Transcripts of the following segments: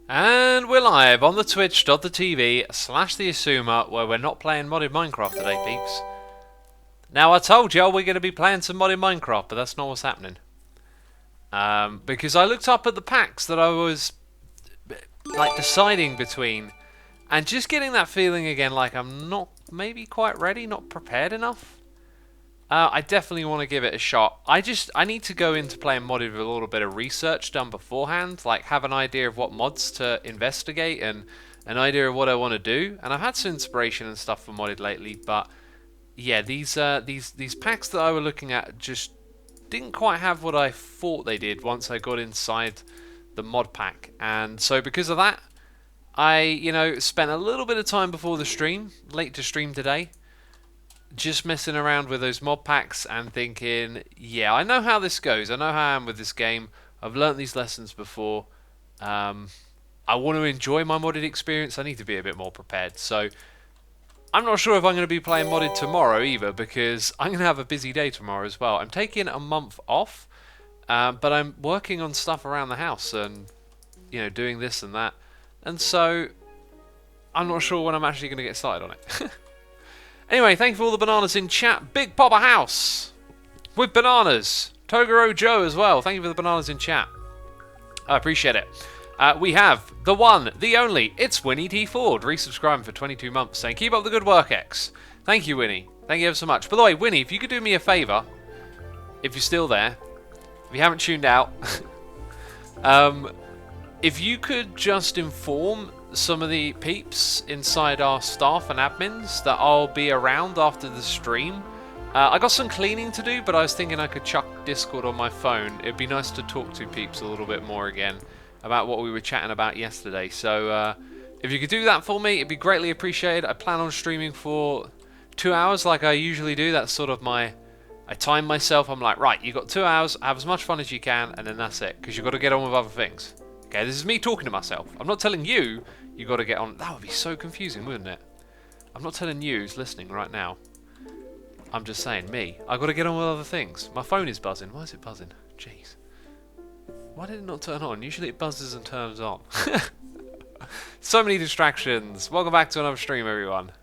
And we're live on the twitch.tv/the Asuma, where we're not playing modded Minecraft today, peeps. Now, I told y'all we're going to be playing some modded Minecraft, but that's not what's happening. Because I looked up at the packs that I was deciding between, and just getting that feeling again like I'm not maybe quite ready, not prepared enough. I definitely want to give it a shot. I need to go into playing modded with a little bit of research done beforehand, like have an idea of what mods to investigate and an idea of what I want to do. And I've had some inspiration and stuff for modded lately, but yeah, these packs that I were looking at just didn't quite have what I thought they did once I got inside the mod pack. And so because of that, I spent a little bit of time before the stream, late to stream today, just messing around with those mod packs and thinking, yeah, I know how this goes. I know how I am with this game. I've learnt these lessons before. I want to enjoy my modded experience. I need to be a bit more prepared. So I'm not sure if I'm going to be playing modded tomorrow either, because I'm going to have a busy day tomorrow as well. I'm taking a month off, but I'm working on stuff around the house and doing this and that. And so I'm not sure when I'm actually going to get started on it. Anyway, thank you for all the bananas in chat. Big Papa House with bananas. Toguro Joe as well. Thank you for the bananas in chat. I appreciate it. We have the one, the only. It's Winnie T. Ford, resubscribing for 22 months, saying, keep up the good work, X. Thank you, Winnie. Thank you ever so much. By the way, Winnie, if you could do me a favour, if you're still there, if you haven't tuned out, if you could just inform some of the peeps inside our staff and admins that I'll be around after the stream. I got some cleaning to do, but I was thinking I could chuck Discord on my phone. It'd be nice to talk to peeps a little bit more again about what we were chatting about yesterday. So if you could do that for me, it'd be greatly appreciated. I plan on streaming for 2 hours like I usually do. That's sort of I time myself. I'm like, right, you got 2 hours, have as much fun as you can, and then that's it, because you've got to get on with other things. Okay, this is me talking to myself. I'm not telling you you got to get on. That would be so confusing, wouldn't it? I'm not telling you who's listening right now. I'm just saying, me. I got to get on with other things. My phone is buzzing. Why is it buzzing? Jeez. Why did it not turn on? Usually it buzzes and turns on. So many distractions. Welcome back to another stream, everyone.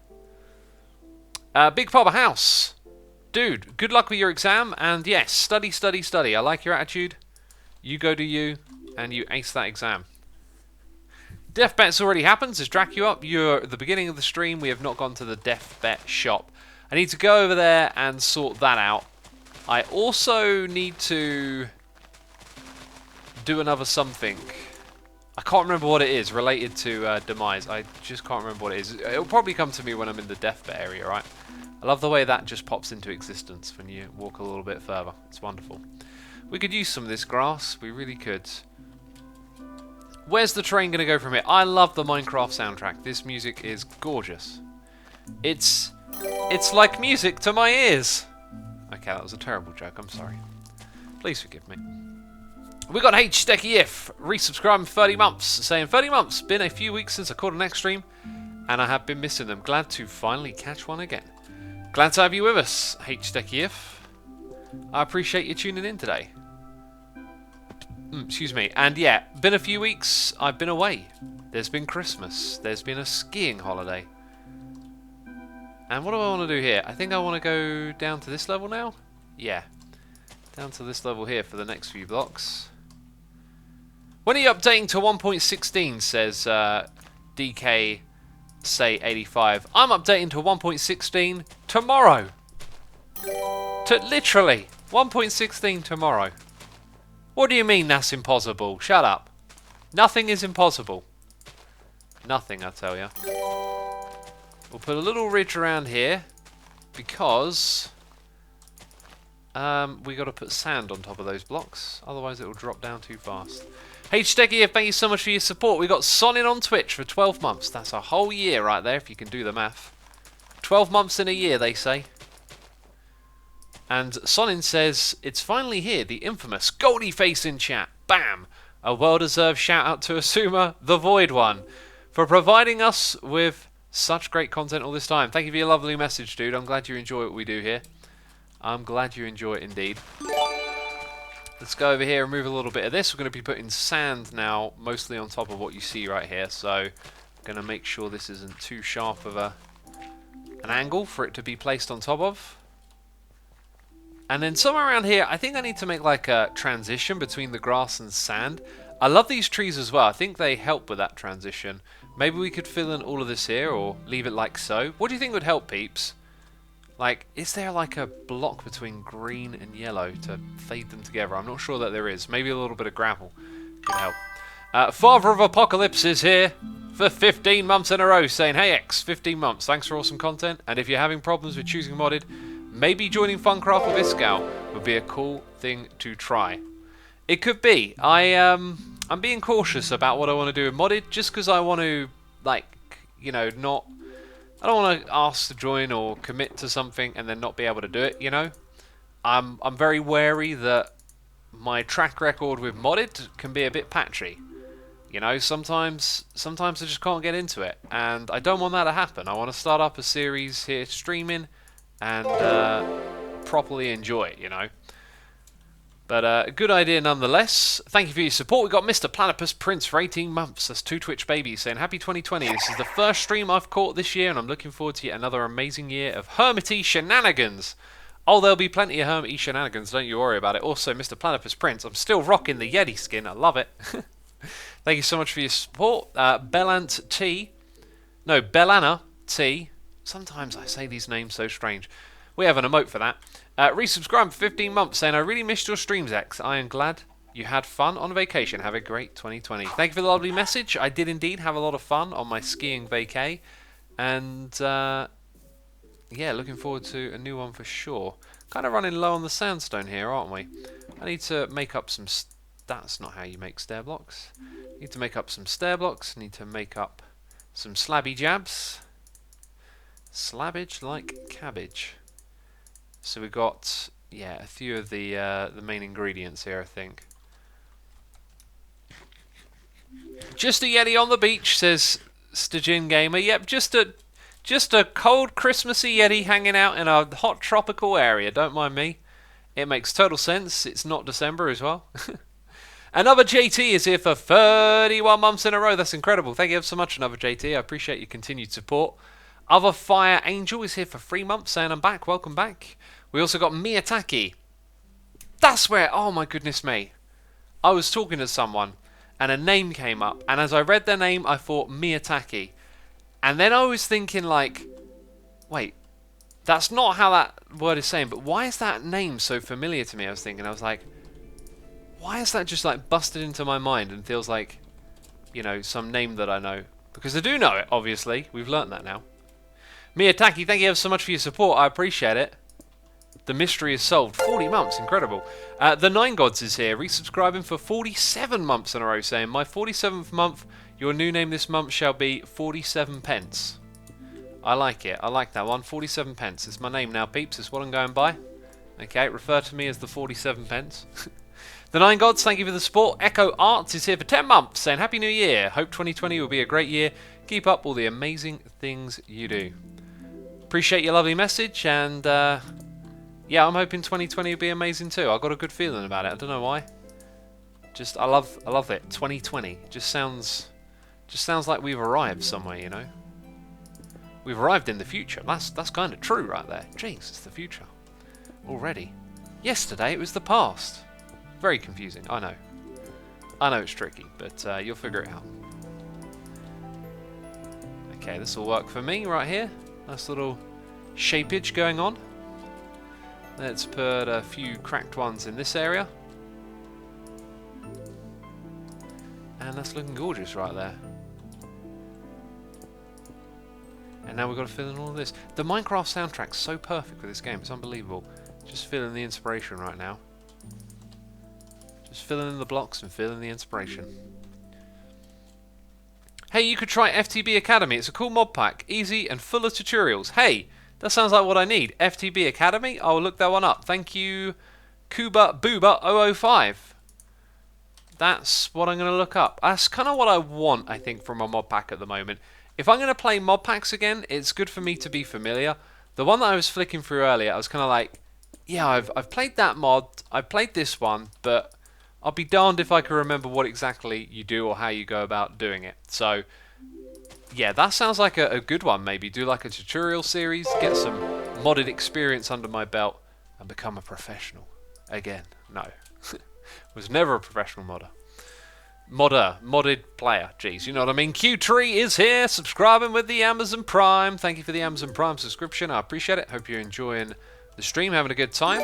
Big Papa House. Dude, good luck with your exam. And yes, study, study, study. I like your attitude. You go do you, and you ace that exam. Death bet's already happened. Says Drac you up. You're at the beginning of the stream. We have not gone to the Death Bet shop. I need to go over there and sort that out. I also need to do another something. I can't remember what it is related to Demise. I just can't remember what it is. It'll probably come to me when I'm in the Death Bet area, right? I love the way that just pops into existence when you walk a little bit further. It's wonderful. We could use some of this grass. We really could. Where's the train going to go from here? I love the Minecraft soundtrack. This music is gorgeous. It's like music to my ears. Okay, that was a terrible joke. I'm sorry. Please forgive me. We got HSteckyIf resubscribing for 30 months, saying 30 months. Been a few weeks since I caught an next stream, and I have been missing them. Glad to finally catch one again. Glad to have you with us, HSteckyIf. I appreciate you tuning in today. Excuse me. And yeah, been a few weeks. I've been away. There's been Christmas. There's been a skiing holiday. And what do I want to do here? I think I want to go down to this level now. Yeah. Down to this level here for the next few blocks. When are you updating to 1.16, says DK say 85. I'm updating to 1.16 tomorrow. Literally 1.16 tomorrow. What do you mean that's impossible? Shut up. Nothing is impossible. Nothing, I tell you. We'll put a little ridge around here because we got to put sand on top of those blocks, otherwise it will drop down too fast. Hey Steggy, thank you so much for your support. We got Sonin on Twitch for 12 months. That's a whole year right there, if you can do the math. 12 months in a year, they say. And Sonin says, it's finally here, the infamous Goldie Face in chat. Bam! A well-deserved shout-out to Asuma, the Void One, for providing us with such great content all this time. Thank you for your lovely message, dude. I'm glad you enjoy what we do here. I'm glad you enjoy it indeed. Let's go over here and remove a little bit of this. We're going to be putting sand now, mostly on top of what you see right here. So I'm going to make sure this isn't too sharp of an angle for it to be placed on top of. And then somewhere around here, I think I need to make like a transition between the grass and sand. I love these trees as well. I think they help with that transition. Maybe we could fill in all of this here or leave it like so. What do you think would help, peeps? Like, is there like a block between green and yellow to fade them together? I'm not sure that there is. Maybe a little bit of gravel could help. Father of Apocalypse is here for 15 months in a row saying, hey X, 15 months, thanks for awesome content. And if you're having problems with choosing modded, maybe joining Funcraft or Viscal would be a cool thing to try. It could be. I'm being cautious about what I want to do with modded just because I want to, like, you know, not... I don't want to ask to join or commit to something and then not be able to do it, you know? I'm very wary that my track record with modded can be a bit patchy. You know, sometimes I just can't get into it, and I don't want that to happen. I want to start up a series here streaming and properly enjoy it, you know? But a good idea nonetheless. Thank you for your support. We've got Mr. Platypus Prince for 18 months. That's 2 Twitch babies saying, happy 2020. This is the first stream I've caught this year, and I'm looking forward to yet another amazing year of Hermity shenanigans. Oh, there'll be plenty of Hermity shenanigans. Don't you worry about it. Also, Mr. Platypus Prince, I'm still rocking the Yeti skin. I love it. Thank you so much for your support. Bellant T. No, Bellana T. Sometimes I say these names so strange. We have an emote for that. Resubscribe for 15 months saying, I really missed your streams, X. I am glad you had fun on vacation. Have a great 2020. Thank you for the lovely message. I did indeed have a lot of fun on my skiing vacay. And, yeah, looking forward to a new one for sure. Kind of running low on the sandstone here, aren't we? I need to make up some... That's not how you make stair blocks. Need to make up some stair blocks. Need to make up some slabby jabs. Slabbage like cabbage. So we've got, yeah, a few of the main ingredients here, I think. Just a Yeti on the beach, says Stajin Gamer. Yep, just a cold Christmassy Yeti hanging out in a hot tropical area. Don't mind me. It makes total sense. It's not December as well. Another JT is here for 31 months in a row. That's incredible. Thank you ever so much, Another JT. I appreciate your continued support. Other Fire Angel is here for 3 months, saying I'm back. Welcome back. We also got Miyataki. That's where, oh my goodness me. I was talking to someone and a name came up, and as I read their name, I thought Miyataki. And then I was thinking like, wait, that's not how that word is saying, but why is that name so familiar to me? I was thinking, I was like, why is that just like busted into my mind and feels like, you know, some name that I know? Because I do know it, obviously. We've learnt that now. Miyataki, thank you ever so much for your support. I appreciate it. The mystery is solved. 40 months, incredible. The Nine Gods is here, resubscribing for 47 months in a row, saying, my 47th month, your new name this month shall be 47 pence. I like it. I like that one. 47 pence. It's my name now, peeps. It's what I'm going by. Okay, refer to me as the 47 pence. The Nine Gods, thank you for the support. Echo Arts is here for 10 months, saying, Happy New Year. Hope 2020 will be a great year. Keep up all the amazing things you do. Appreciate your lovely message, and yeah, I'm hoping 2020 will be amazing too. I've got a good feeling about it. I don't know why. Just I love it. 2020 just sounds like we've arrived somewhere, you know. We've arrived in the future. That's kind of true right there. Jeez, it's the future already. Yesterday it was the past. Very confusing. I know. I know it's tricky, but you'll figure it out. Okay, this will work for me right here. Nice little shapeage going on. Let's put a few cracked ones in this area. And that's looking gorgeous right there. And now we've got to fill in all of this. The Minecraft soundtrack's so perfect for this game. It's unbelievable. Just feeling the inspiration right now. Just filling in the blocks and feeling the inspiration. Hey, you could try FTB Academy. It's a cool mod pack. Easy and full of tutorials. Hey, that sounds like what I need. FTB Academy? I'll look that one up. Thank you, Kuba Booba 005. That's what I'm going to look up. That's kind of what I want, I think, from a mod pack at the moment. If I'm going to play mod packs again, it's good for me to be familiar. The one that I was flicking through earlier, I was kind of like, yeah, I've played that mod. I've played this one, but I'll be darned if I can remember what exactly you do or how you go about doing it. So, yeah, that sounds like a good one. Maybe do like a tutorial series, get some modded experience under my belt, and become a professional. Again, no. Was never a professional modder. Modded player. Jeez, you know what I mean? Q3 is here, subscribing with the Amazon Prime. Thank you for the Amazon Prime subscription. I appreciate it. Hope you're enjoying the stream, having a good time.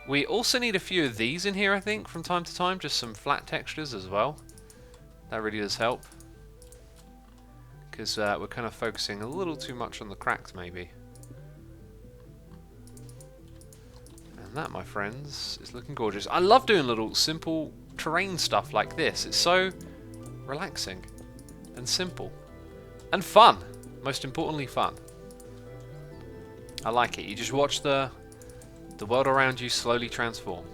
We also need a few of these in here, I think, from time to time. Just some flat textures as well. That really does help. Because we're kind of focusing a little too much on the cracked, maybe. And that, my friends, is looking gorgeous. I love doing little simple terrain stuff like this. It's so relaxing and simple and fun. Most importantly, fun. I like it. You just watch the world around you slowly transform.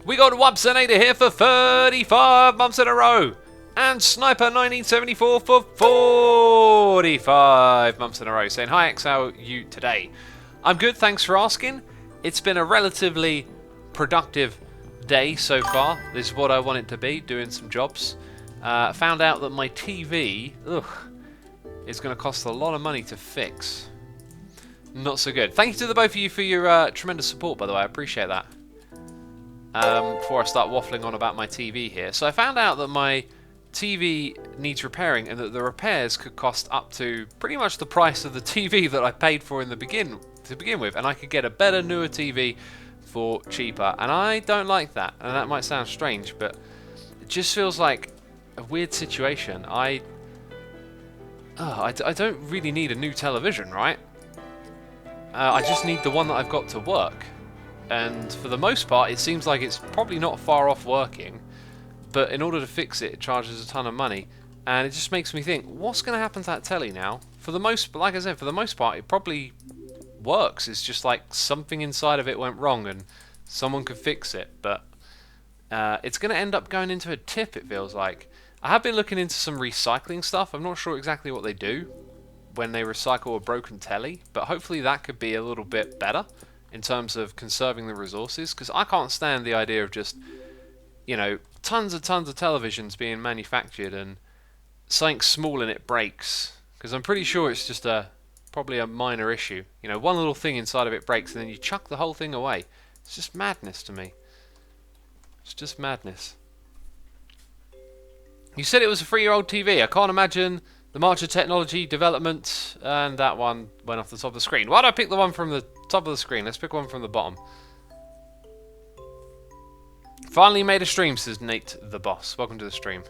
We got Wubsonator here for 35 months in a row, and Sniper 1974 for 45 months in a row, saying, "Hi X, how are you today?" I'm good, thanks for asking. It's been a relatively productive day so far. This is what I want it to be, doing some jobs. Found out that my TV is going to cost a lot of money to fix. Not so good. Thank you to the both of you for your tremendous support, by the way. I appreciate that. Before I start waffling on about my TV here. So I found out that my TV needs repairing, and that the repairs could cost up to pretty much the price of the TV that I paid for in the to begin with, and I could get a better, newer TV for cheaper, and I don't like that. And that might sound strange, but it just feels like a weird situation. I don't really need a new television, right? I just need the one that I've got to work, and for the most part it seems like it's probably not far off working, but in order to fix it, it charges a ton of money, and it just makes me think, what's going to happen to that telly now? Like I said, for the most part it probably works. It's just like something inside of it went wrong and someone could fix it, but it's going to end up going into a tip, it feels like. I have been looking into some recycling stuff. I'm not sure exactly what they do when they recycle a broken telly, but hopefully that could be a little bit better in terms of conserving the resources, because I can't stand the idea of just, you know, tons of televisions being manufactured and something small in it breaks, because I'm pretty sure it's just probably a minor issue. You know, one little thing inside of it breaks and then you chuck the whole thing away. It's just madness to me. It's just madness. You said it was a 3-year-old TV. I can't imagine the march of technology development, and that one went off the top of the screen. Why don't I pick the one from the top of the screen? Let's pick one from the bottom. Finally made a stream, says Nate the Boss. Welcome to the stream.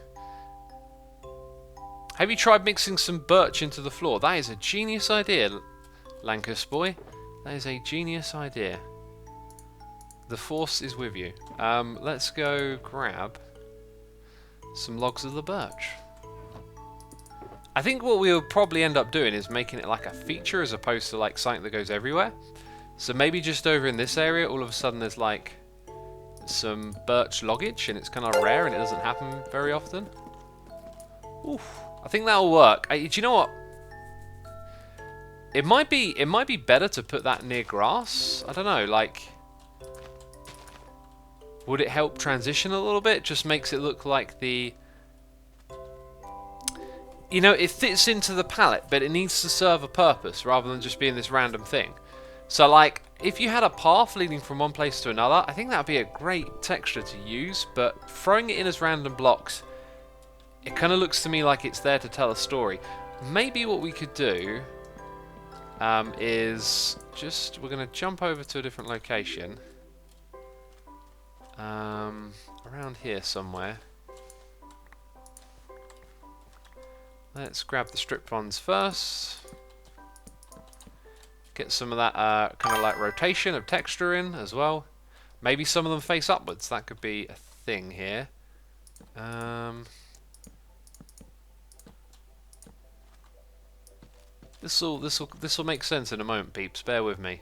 Have you tried mixing some birch into the floor? That is a genius idea, Lankus boy. That is a genius idea. The force is with you. Let's go grab some logs of the birch. I think what we'll probably end up doing is making it like a feature as opposed to like something that goes everywhere. So maybe just over in this area, all of a sudden there's like some birch loggage, and it's kind of rare and it doesn't happen very often. Oof, I think that'll work. Do you know what? It might be better to put that near grass. I don't know, like, would it help transition a little bit? Just makes it look like the, you know, it fits into the palette, but it needs to serve a purpose rather than just being this random thing. So like, if you had a path leading from one place to another, I think that would be a great texture to use, but throwing it in as random blocks, it kind of looks to me like it's there to tell a story. Maybe what we could do is just, we're going to jump over to a different location. Around here somewhere. Let's grab the stripped ones first. Get some of that kind of like rotation of texture in as well. Maybe some of them face upwards. That could be a thing here. This will make sense in a moment, peeps. Bear with me.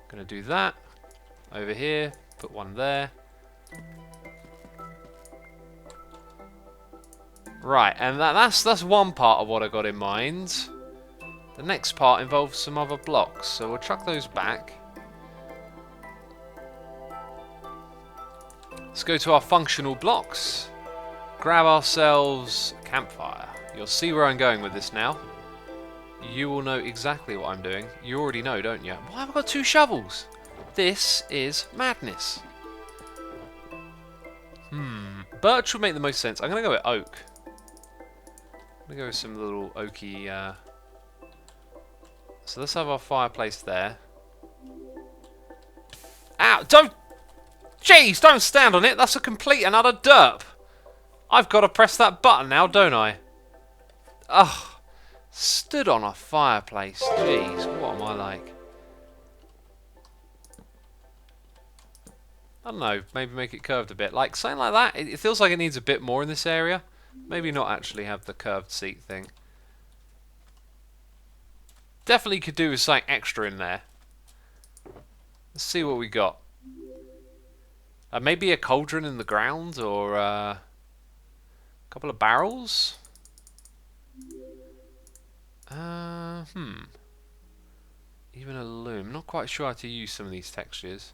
Gonna do that over here. Put one there. Right, and that's one part of what I got in mind. The next part involves some other blocks, so we'll chuck those back. Let's go to our functional blocks. Grab ourselves a campfire. You'll see where I'm going with this now. You will know exactly what I'm doing. You already know, don't you? Why have I got 2 shovels? This is madness. Birch would make the most sense. I'm going to go with oak. I'm going to go with some little oaky... So let's have our fireplace there. Ow! Don't... Jeez, don't stand on it. That's a complete and utter derp. I've got to press that button now, don't I? Ugh. Stood on a fireplace. Jeez, what am I like? I don't know, maybe make it curved a bit. Like, something like that. It feels like it needs a bit more in this area. Maybe not actually have the curved seat thing. Definitely could do with something extra in there. Let's see what we got. Maybe a cauldron in the ground, or a couple of barrels. Even a loom. Not quite sure how to use some of these textures.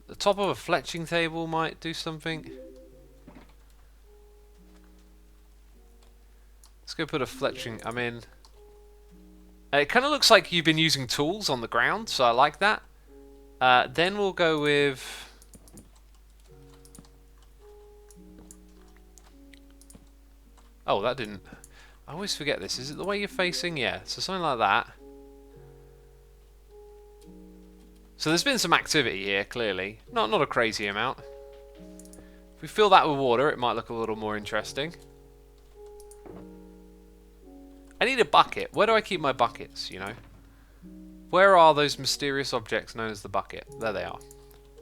The top of a fletching table might do something. Let's go put a fletching... I mean... it kind of looks like you've been using tools on the ground, so I like that. Then we'll go with... Oh, that didn't... I always forget this. Is it the way you're facing? Yeah, so something like that. So there's been some activity here, clearly. Not a crazy amount. If we fill that with water, it might look a little more interesting. I need a bucket. Where do I keep my buckets, you know? Where are those mysterious objects known as the bucket? There they are.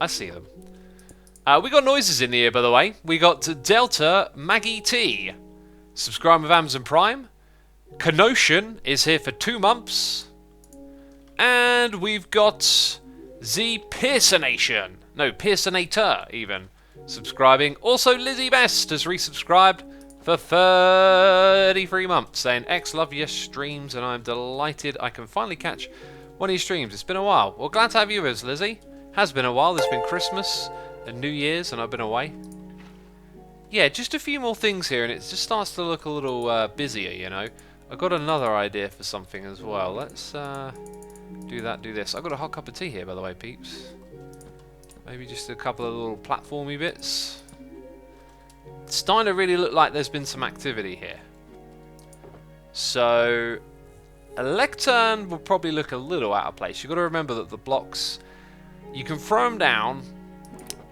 I see them. We got noises in the ear, by the way. We got Delta Maggie T. Subscribe with Amazon Prime. Kenotion is here for 2 months. And we've got the Pearsonation. No, Pearsonator, even. Subscribing. Also, Lizzie Best has resubscribed for 33 months, saying, X, love your streams, and I'm delighted I can finally catch one of your streams. It's been a while. Well, glad to have you with us, Lizzie. Has been a while. There's been Christmas and New Year's, and I've been away. Yeah, just a few more things here, and it just starts to look a little busier, you know. I've got another idea for something as well. Let's do that, do this. I've got a hot cup of tea here, by the way, peeps. Maybe just a couple of little platformy bits. It's starting to really look like there's been some activity here. So, a lectern will probably look a little out of place. You've got to remember that the blocks, you can throw them down,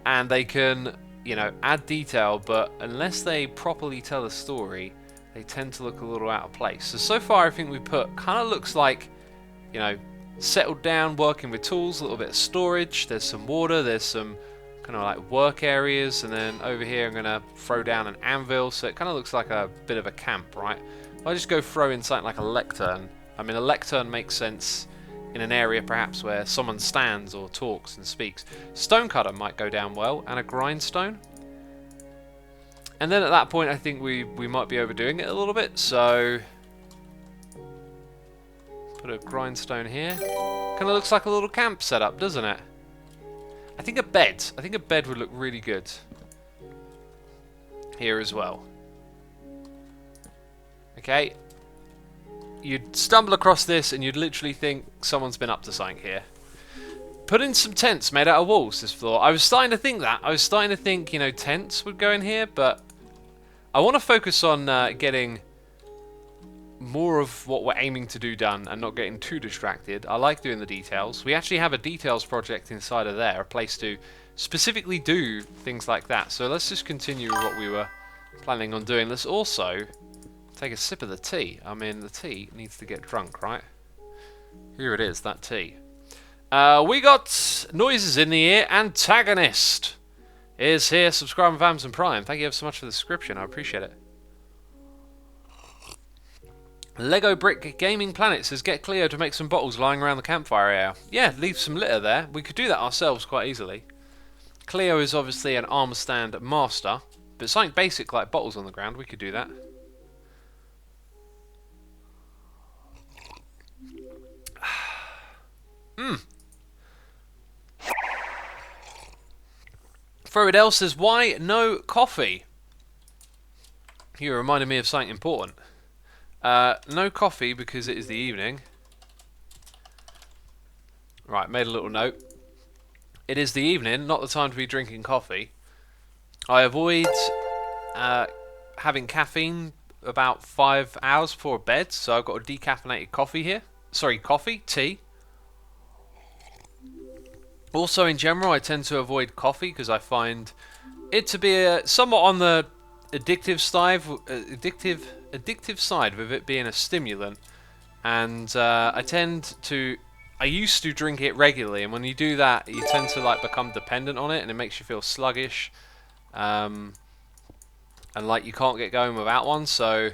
and they can... you know, add detail, but unless they properly tell a story, they tend to look a little out of place. So far everything we put kind of looks like, you know, settled down, working with tools, a little bit of storage, there's some water, there's some kind of like work areas, and then over here I'm going to throw down an anvil, so it kind of looks like a bit of a camp, right? If I just go throw in something like a lectern, I mean a lectern makes sense in an area perhaps where someone stands or talks and speaks. Stonecutter might go down well, and a grindstone. And then at that point I think we might be overdoing it a little bit, so put a grindstone here. Kind of looks like a little camp setup, doesn't it? I think a bed would look really good here as well. Okay. You'd stumble across this and you'd literally think someone's been up to something here. Put in some tents made out of walls this floor. I was starting to think that. I was starting to think, you know, tents would go in here, but I want to focus on getting more of what we're aiming to do done and not getting too distracted. I like doing the details. We actually have a details project inside of there, a place to specifically do things like that. So let's just continue with what we were planning on doing. Let's also take a sip of the tea. I mean, the tea needs to get drunk, right? Here it is, that tea. We got noises in the ear. Antagonist is here. Subscribe with Amazon Prime. Thank you ever so much for the subscription. I appreciate it. Lego Brick Gaming Planet says, get Cleo to make some bottles lying around the campfire area. Yeah, leave some litter there. We could do that ourselves quite easily. Cleo is obviously an armor stand master, but something basic like bottles on the ground, we could do that. Froidel says, why no coffee? You reminded me of something important. No coffee because it is the evening. Right, made a little note. It is the evening, not the time to be drinking coffee. I avoid having caffeine about 5 hours before bed, so I've got a decaffeinated coffee here. Sorry, tea. Also, in general, I tend to avoid coffee because I find it to be somewhat on the addictive side, with it being a stimulant. And I used to drink it regularly, and when you do that, you tend to like become dependent on it, and it makes you feel sluggish, and like you can't get going without one. So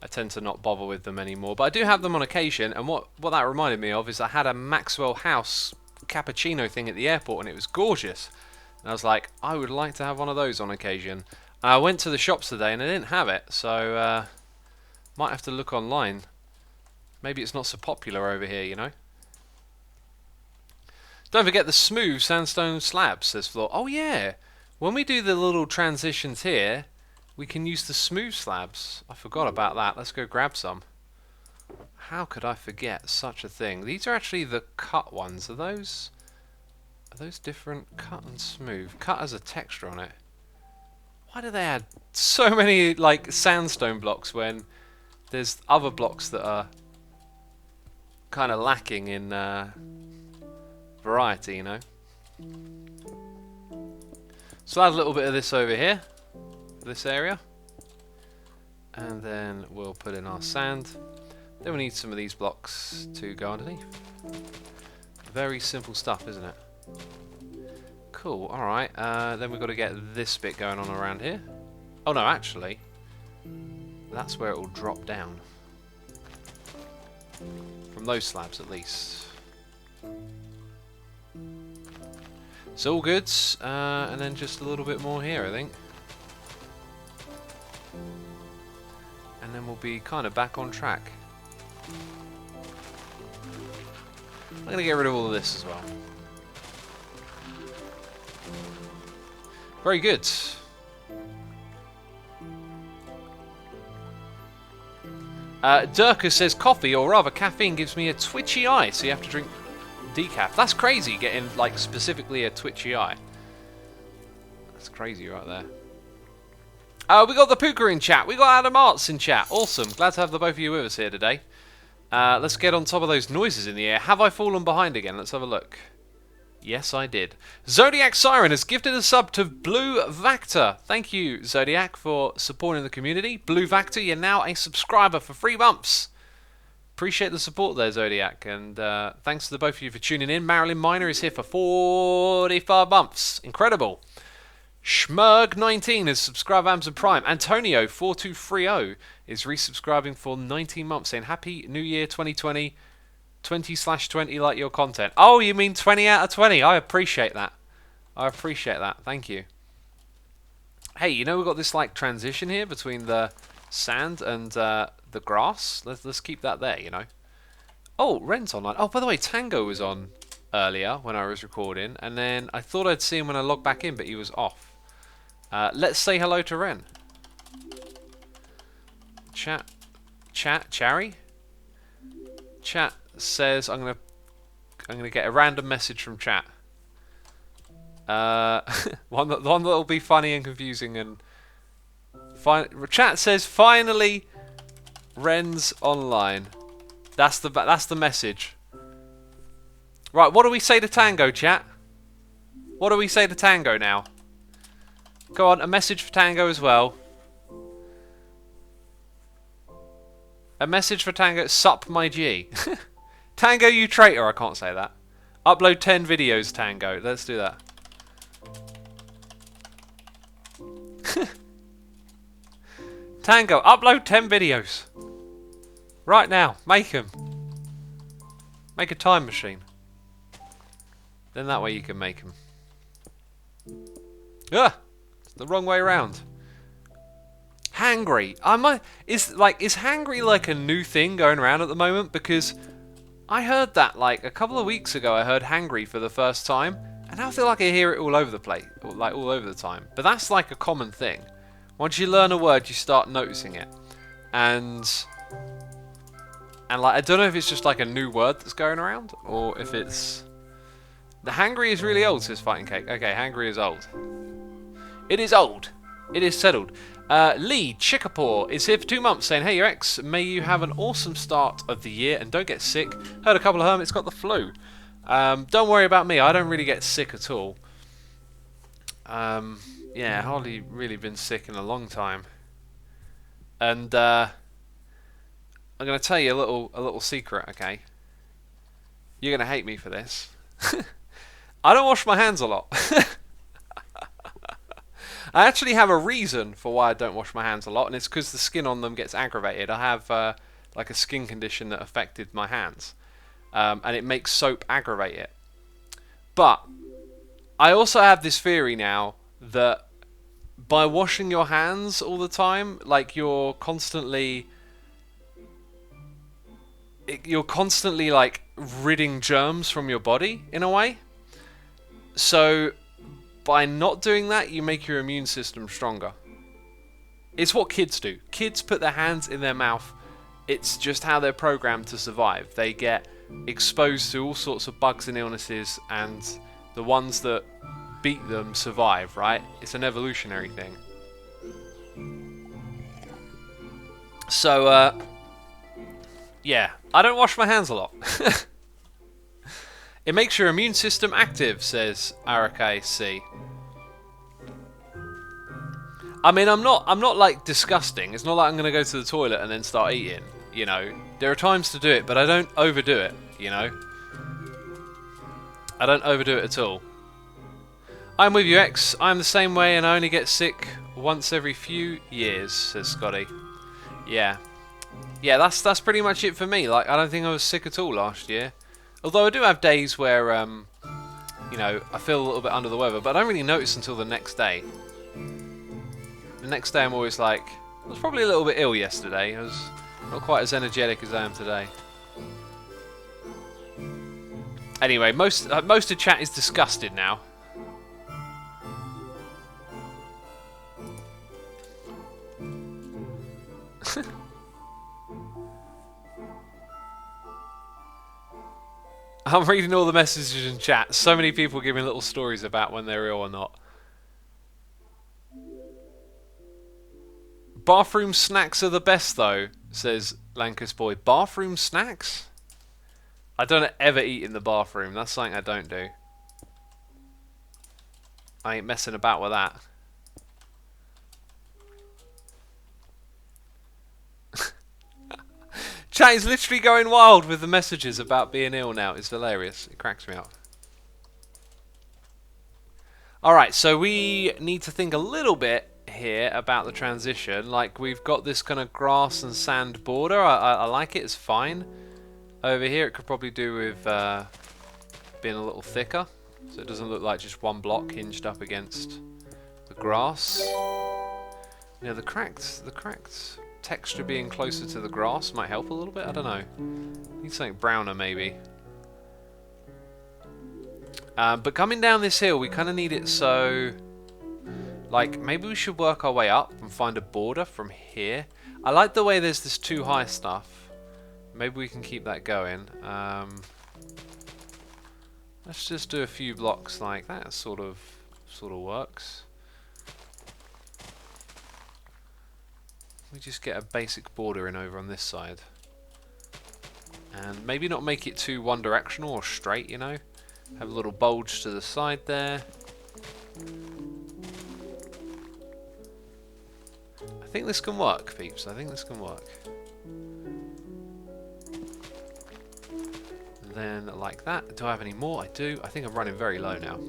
I tend to not bother with them anymore. But I do have them on occasion, and what that reminded me of is I had a Maxwell House cappuccino thing at the airport, and it was gorgeous. And I was like, I would like to have one of those on occasion. And I went to the shops today, and they didn't have it, so might have to look online. Maybe it's not so popular over here, you know. Don't forget the smooth sandstone slabs, says Floor. Oh yeah, when we do the little transitions here, we can use the smooth slabs. I forgot about that. Let's go grab some. How could I forget such a thing? These are actually the cut ones. Are those different? Cut and smooth. Cut has a texture on it. Why do they add so many like sandstone blocks when there's other blocks that are kind of lacking in variety, you know? So I'll add a little bit of this over here, this area, and then we'll put in our sand. Then we need some of these blocks to go underneath. Very simple stuff, isn't it? Cool, alright. Then we've got to get this bit going on around here. Oh no, actually, that's where it will drop down. From those slabs, at least. It's all good. And then just a little bit more here, I think. And then we'll be kind of back on track. I'm going to get rid of all of this as well. Very good. Durka says coffee, or rather caffeine, gives me a twitchy eye, so you have to drink decaf. That's crazy, getting like specifically a twitchy eye. That's crazy right there. We got the Puka in chat. We got Adam Arts in chat. Awesome. Glad to have the both of you with us here today. Let's get on top of those noises in the air. Have I fallen behind again? Let's have a look. Yes, I did. Zodiac Siren has gifted a sub to Blue Vactor. Thank you, Zodiac, for supporting the community. Blue Vactor, you're now a subscriber for 3 months. Appreciate the support there, Zodiac. And thanks to the both of you for tuning in. Marilyn Miner is here for 45 months. Incredible. Schmerg19 is subscribed Amazon Prime. Antonio4230 is resubscribing for 19 months, saying Happy New Year 2020. 20/20 like your content. Oh, you mean 20 out of 20. I appreciate that. I appreciate that. Thank you. Hey, you know we've got this like transition here between the sand and the grass. Let's keep that there, you know. Oh, Ren's online. Oh, by the way, Tango was on earlier when I was recording, and then I thought I'd see him when I logged back in, but he was off. Let's say hello to Ren. Chari? Chat says I'm gonna get a random message from chat. one that'll be funny and confusing and chat says finally Ren's online. That's the message. Right, what do we say to Tango, chat? What do we say to Tango now? Go on, a message for Tango as well. A message for Tango. Sup, my G. Tango, you traitor. I can't say that. Upload 10 videos, Tango. Let's do that. Tango, upload 10 videos. Right now. Make them. Make a time machine. Then that way you can make them. Ah! It's the wrong way around. Hangry. Is hangry like a new thing going around at the moment? Because I heard that like a couple of weeks ago. I heard hangry for the first time, And I feel like I hear it all over the place, like all over the time. But that's like a common thing. Once you learn a word, you start noticing it. And like, I don't know if it's just like a new word that's going around, or if it's... The hangry is really old, says Fighting Cake. Okay, hangry is old. It is old. It is settled. Lee Chickapaw is here for 2 months saying, hey, your ex, may you have an awesome start of the year and don't get sick. Heard a couple of hermits got the flu. Don't worry about me. I don't really get sick at all. Yeah, hardly really been sick in a long time. And I'm going to tell you a little secret, okay? You're going to hate me for this. I don't wash my hands a lot. I actually have a reason for why I don't wash my hands a lot, and it's because the skin on them gets aggravated. I have like a skin condition that affected my hands, and it makes soap aggravate it. But I also have this theory now that by washing your hands all the time, like you're constantly like ridding germs from your body in a way. So by not doing that, you make your immune system stronger. It's what kids do. Kids put their hands in their mouth. It's just how they're programmed to survive. They get exposed to all sorts of bugs and illnesses, and the ones that beat them survive, right? It's an evolutionary thing. So, yeah, I don't wash my hands a lot. It makes your immune system active, says RKC. I mean, I'm not like disgusting. It's not like I'm gonna go to the toilet and then start eating. You know, there are times to do it, but I don't overdo it. You know, I don't overdo it at all. I'm with you, X. I'm the same way, and I only get sick once every few years, says Scotty. Yeah, that's pretty much it for me. Like, I don't think I was sick at all last year. Although I do have days where, you know, I feel a little bit under the weather, but I don't really notice until the next day. The next day I'm always like, I was probably a little bit ill yesterday. I was not quite as energetic as I am today. Anyway, most of chat is disgusted now. I'm reading all the messages in chat. So many people giving little stories about when they're ill or not. Bathroom snacks are the best though, says Lankus Boy. Bathroom snacks? I don't ever eat in the bathroom. That's something I don't do. I ain't messing about with that. Chat is literally going wild with the messages about being ill now. It's hilarious. It cracks me up. Alright, so we need to think a little bit here about the transition. Like, we've got this kind of grass and sand border. I like it. It's fine. Over here, it could probably do with being a little thicker. So it doesn't look like just one block hinged up against the grass. You know, the cracked texture being closer to the grass might help a little bit. I don't know. Need something browner maybe. But coming down this hill, we kind of need it so, like, maybe we should work our way up and find a border from here. I like the way there's this too high stuff. Maybe we can keep that going. Let's just do a few blocks like that. Sort of works. We just get a basic border in over on this side. And maybe not make it too one directional or straight, you know. Have a little bulge to the side there. I think this can work, peeps. I think this can work. And then like that. Do I have any more? I do. I think I'm running very low now.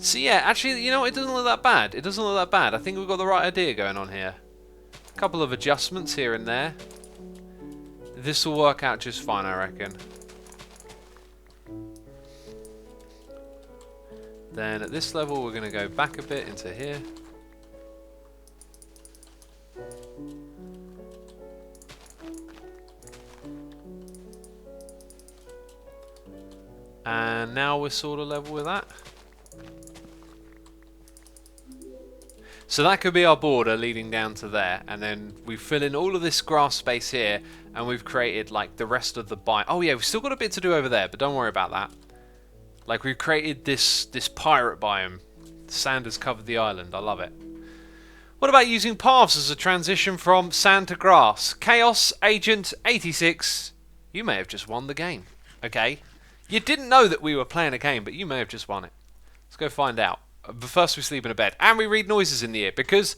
So yeah, actually, you know, it doesn't look that bad. It doesn't look that bad. I think we've got the right idea going on here. A couple of adjustments here and there. This will work out just fine, I reckon. Then at this level, we're going to go back a bit into here. And now we're sort of level with that. So that could be our border leading down to there, and then we fill in all of this grass space here, and we've created like the rest of the biome. Oh yeah, we've still got a bit to do over there, but don't worry about that. Like we've created this pirate biome. Sand has covered the island. I love it. What about using paths as a transition from sand to grass? Chaos Agent 86, you may have just won the game. Okay, you didn't know that we were playing a game, but you may have just won it. Let's go find out. But first we sleep in a bed. And we read noises in the ear. Because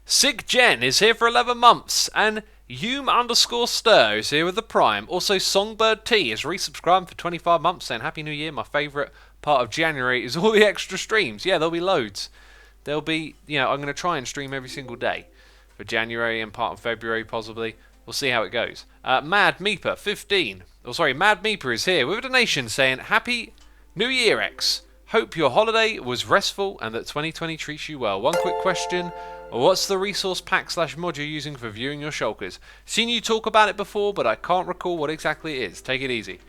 Sig Jen is here for 11 months. And Hume_Stir is here with the Prime. Also Songbird T is resubscribed for 25 months saying Happy New Year. My favourite part of January is all the extra streams. Yeah, there'll be loads. There'll be, you know, I'm going to try and stream every single day. For January and part of February possibly. We'll see how it goes. Mad Meeper 15. Oh sorry, Mad Meeper is here with a donation saying Happy New Year X. Hope your holiday was restful and that 2020 treats you well. One quick question. What's the resource pack / mod you're using for viewing your shulkers? Seen you talk about it before, but I can't recall what exactly it is. Take it easy.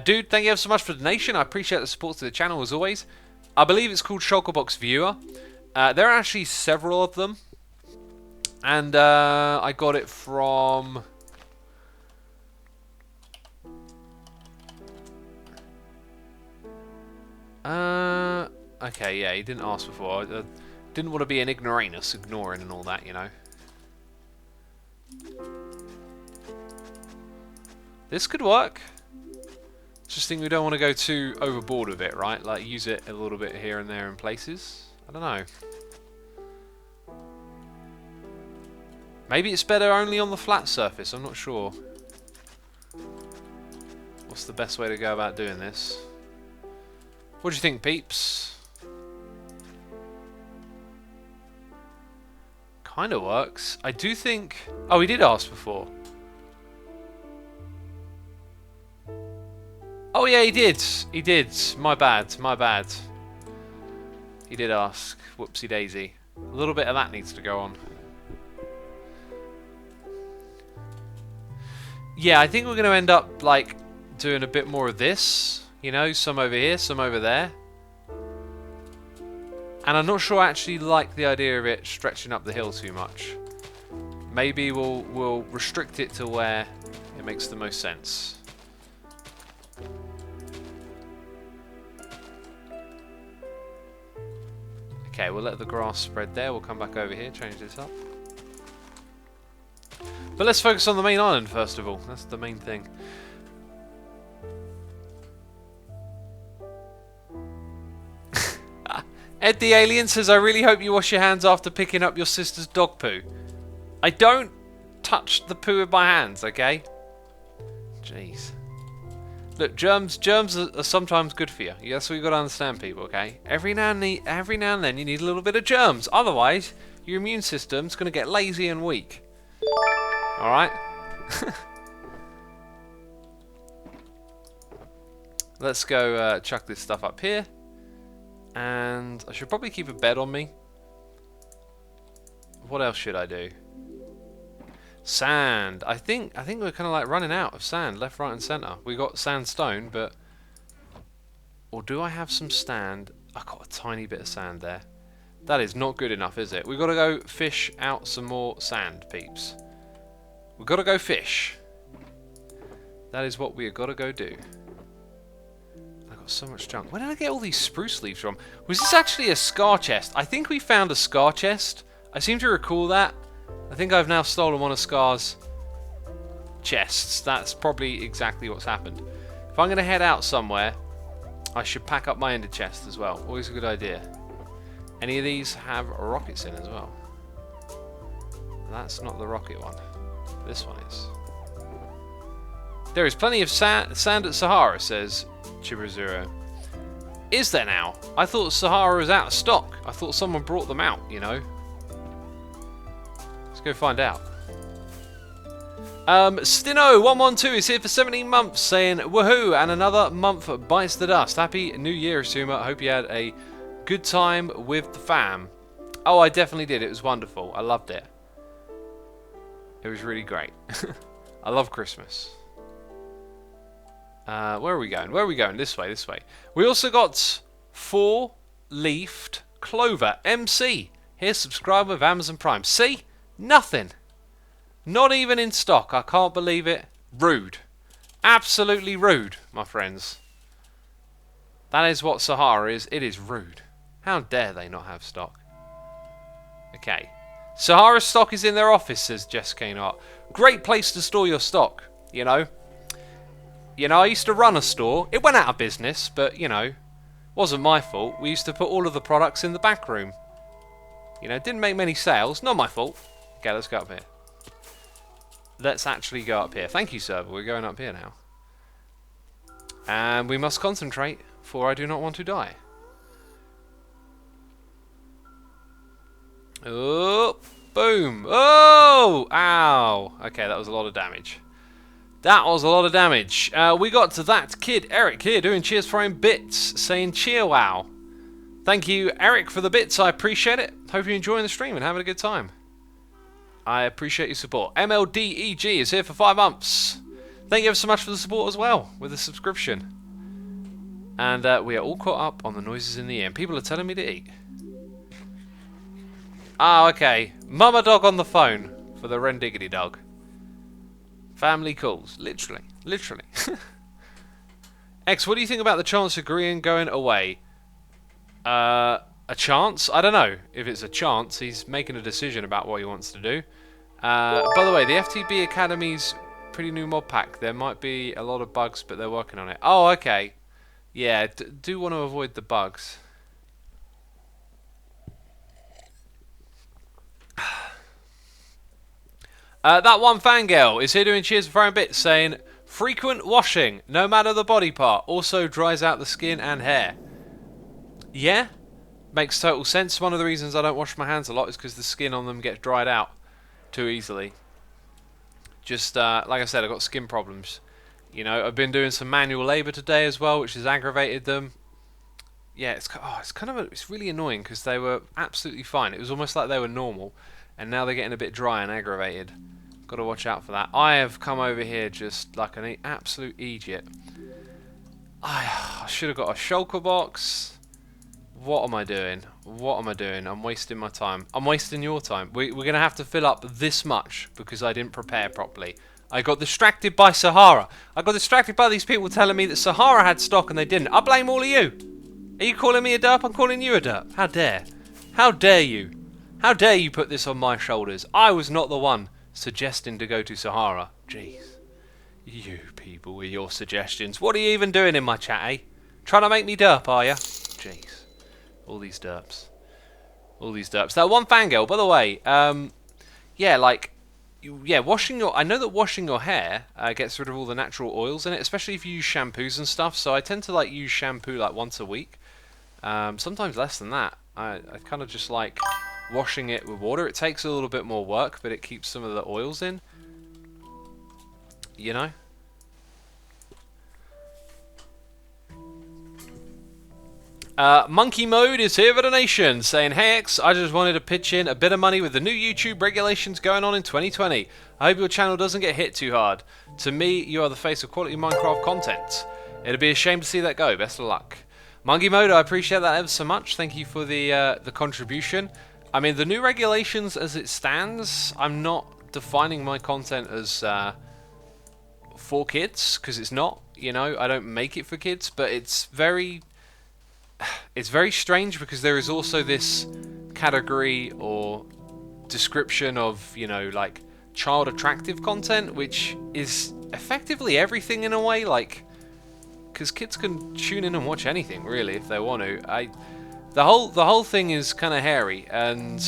Dude, thank you ever so much for the donation. I appreciate the support to the channel as always. I believe it's called Shulkerbox Viewer. There are actually several of them. And I got it from... Okay, yeah, he didn't ask before. I didn't want to be an ignoramus, ignoring and all that, you know. This could work. Just think we don't want to go too overboard with it, right? Like, use it a little bit here and there in places. I don't know. Maybe it's better only on the flat surface, I'm not sure. What's the best way to go about doing this? What do you think, peeps? Kind of works. I do think... Oh, he did ask before. Oh, yeah, he did. He did. My bad. My bad. He did ask. Whoopsie daisy. A little bit of that needs to go on. Yeah, I think we're going to end up, like, doing a bit more of this. You know, some over here, some over there. And I'm not sure I actually like the idea of it stretching up the hill too much. Maybe we'll restrict it to where it makes the most sense. Okay, we'll let the grass spread there. We'll come back over here, change this up. But let's focus on the main island first of all. That's the main thing. Ed the Alien says, I really hope you wash your hands after picking up your sister's dog poo. I don't touch the poo with my hands, okay? Jeez. Look, germs are sometimes good for you. That's what you've got to understand, people, okay? Every now and then you need a little bit of germs. Otherwise, your immune system's going to get lazy and weak. Alright? Let's go chuck this stuff up here. And I should probably keep a bed on me. What else should I do? Sand. I think we're kind of like running out of sand, left, right, and centre. We got sandstone, but or do I have some sand? I got a tiny bit of sand there. That is not good enough, is it? We've got to go fish out some more sand, peeps. We've got to go fish. That is what we've got to go do. So much junk. Where did I get all these spruce leaves from? Was this actually a scar chest? I think we found a scar chest. I seem to recall that. I think I've now stolen one of Scar's chests. That's probably exactly what's happened. If I'm going to head out somewhere, I should pack up my ender chest as well. Always a good idea. Any of these have rockets in as well. That's not the rocket one. This one is. There is plenty of sand at Sahara, says Chibazero. Is there now? I thought Sahara was out of stock. I thought someone brought them out, you know. Let's go find out. Stino112 is here for 17 months saying woohoo, and another month bites the dust. Happy New Year, Asuma. I hope you had a good time with the fam. Oh, I definitely did. It was wonderful. I loved it. It was really great. I love Christmas. Where are we going? Where are we going? This way, this way. We also got 4-leafed clover. MC. Here's subscriber with Amazon Prime. See? Nothing. Not even in stock. I can't believe it. Rude. Absolutely rude, my friends. That is what Sahara is. It is rude. How dare they not have stock? Okay. Sahara stock is in their office, says Jess Kane-Art. Great place to store your stock, you know. I used to run a store. It went out of business, but, wasn't my fault. We used to put all of the products in the back room. Didn't make many sales. Not my fault. Okay, let's go up here. Let's actually go up here. Thank you, server. We're going up here now. And we must concentrate, for I do not want to die. Oh, boom. Oh, ow. Okay, that was a lot of damage. That was a lot of damage. We got to that kid, Eric, here, doing cheers for him bits, saying cheer wow. Thank you, Eric, for the bits. I appreciate it. Hope you're enjoying the stream and having a good time. I appreciate your support. MLDEG is here for 5 months. Thank you ever so much for the support as well, with the subscription. And we are all caught up on the noises in the air. And people are telling me to eat. Ah, okay. Mama dog on the phone for the Rendiggity dog. Family calls. Literally. Literally. X, what do you think about the chance of Korean going away? A chance? I don't know if it's a chance. He's making a decision about what he wants to do. By the way, the FTB Academy's pretty new mod pack. There might be a lot of bugs, but they're working on it. Oh, okay. Yeah, do want to avoid the bugs. That one fangirl is here doing cheers for throwing bits, saying frequent washing, no matter the body part, also dries out the skin and hair. Yeah, makes total sense. One of the reasons I don't wash my hands a lot is because the skin on them gets dried out too easily. Just like I said, I've got skin problems. I've been doing some manual labour today as well, which has aggravated them. Yeah, it's really annoying because they were absolutely fine. It was almost like they were normal, and now they're getting a bit dry and aggravated. Got to watch out for that. I have come over here just like an absolute idiot. I should have got a shulker box. What am I doing? What am I doing? I'm wasting my time. I'm wasting your time. We're going to have to fill up this much because I didn't prepare properly. I got distracted by Sahara. I got distracted by these people telling me that Sahara had stock and they didn't. I blame all of you. Are you calling me a derp? I'm calling you a derp. How dare? How dare you? How dare you put this on my shoulders? I was not the one suggesting to go to Sahara. Jeez. You people with your suggestions. What are you even doing in my chat, eh? Trying to make me derp, are you? Jeez. All these derps. All these derps. That one fangirl, by the way, washing your... I know that washing your hair gets rid of all the natural oils in it, especially if you use shampoos and stuff, so I tend to use shampoo once a week. Sometimes less than that. I kind of just like washing it with water. It takes a little bit more work, but it keeps some of the oils in. Monkey Mode is here for the nation, saying, hey X, I just wanted to pitch in a bit of money with the new YouTube regulations going on in 2020. I hope your channel doesn't get hit too hard. To me, you are the face of quality Minecraft content. It'd be a shame to see that go. Best of luck. Monkey Mode, I appreciate that ever so much. Thank you for the contribution. I mean, the new regulations as it stands, I'm not defining my content as for kids, because it's not. I don't make it for kids, but it's very strange because there is also this category or description of, child attractive content, which is effectively everything in a way, because kids can tune in and watch anything really if they want to. The whole thing is kind of hairy, and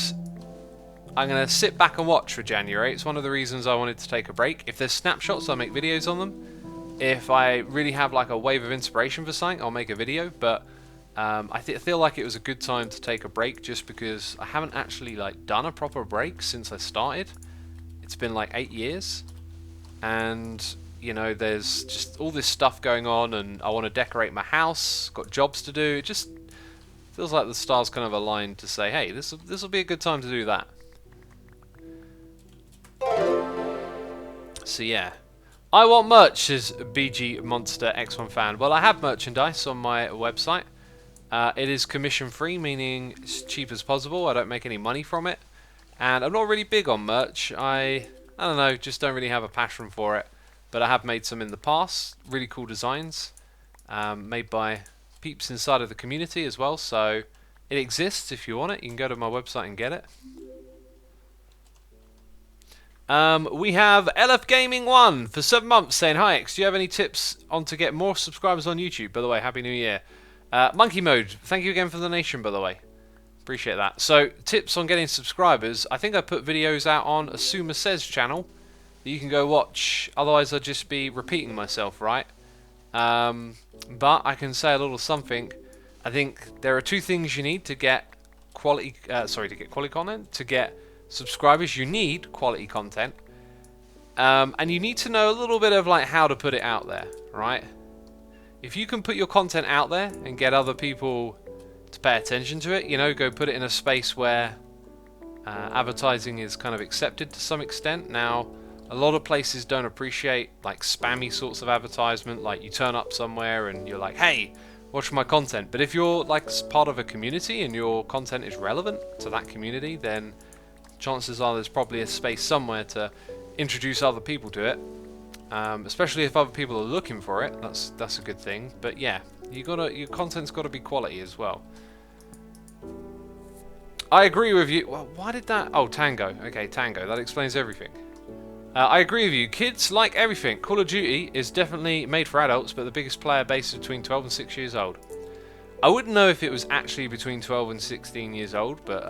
I'm gonna sit back and watch for January. It's one of the reasons I wanted to take a break. If there's snapshots, I'll make videos on them. If I really have a wave of inspiration for something, I'll make a video, but I feel like it was a good time to take a break just because I haven't actually done a proper break since I started. It's been 8 years, and there's just all this stuff going on, and I want to decorate my house, got jobs to do. It just feels like the stars kind of aligned to say, hey, this will be a good time to do that. So yeah, I want merch, says BG Monster X1 fan. Well, I have merchandise on my website. It is commission free, meaning it's cheap as possible. I don't make any money from it. And I'm not really big on merch. I don't know, just don't really have a passion for it. But I have made some in the past. Really cool designs. Made by peeps inside of the community as well. So it exists if you want it. You can go to my website and get it. We have LF Gaming 1 for 7 months saying, "Hi X, do you have any tips on to get more subscribers on YouTube? By the way, Happy New Year." Monkey Mode, thank you again for the donation, by the way. Appreciate that. So, tips on getting subscribers. I think I put videos out on Asuma Says channel that you can go watch. Otherwise, I'd just be repeating myself, right? But I can say a little something. I think there are 2 things you need to get quality. Quality content. To get subscribers, you need quality content, and you need to know a little bit of like how to put it out there, right? If you can put your content out there and get other people to pay attention to it, you know, go put it in a space where advertising is kind of accepted to some extent. Now, a lot of places don't appreciate like spammy sorts of advertisement, like you turn up somewhere and you're like, "Hey, watch my content." But if you're like part of a community and your content is relevant to that community, then chances are there's probably a space somewhere to introduce other people to it, especially if other people are looking for it. That's a good thing. But yeah, your content's got to be quality as well. I agree with you. Well, why did that? Oh, Tango. Okay, Tango. That explains everything. I agree with you. Kids like everything. Call of Duty is definitely made for adults, but the biggest player base is between 12 and 6 years old. I wouldn't know if it was actually between 12 and 16 years old, but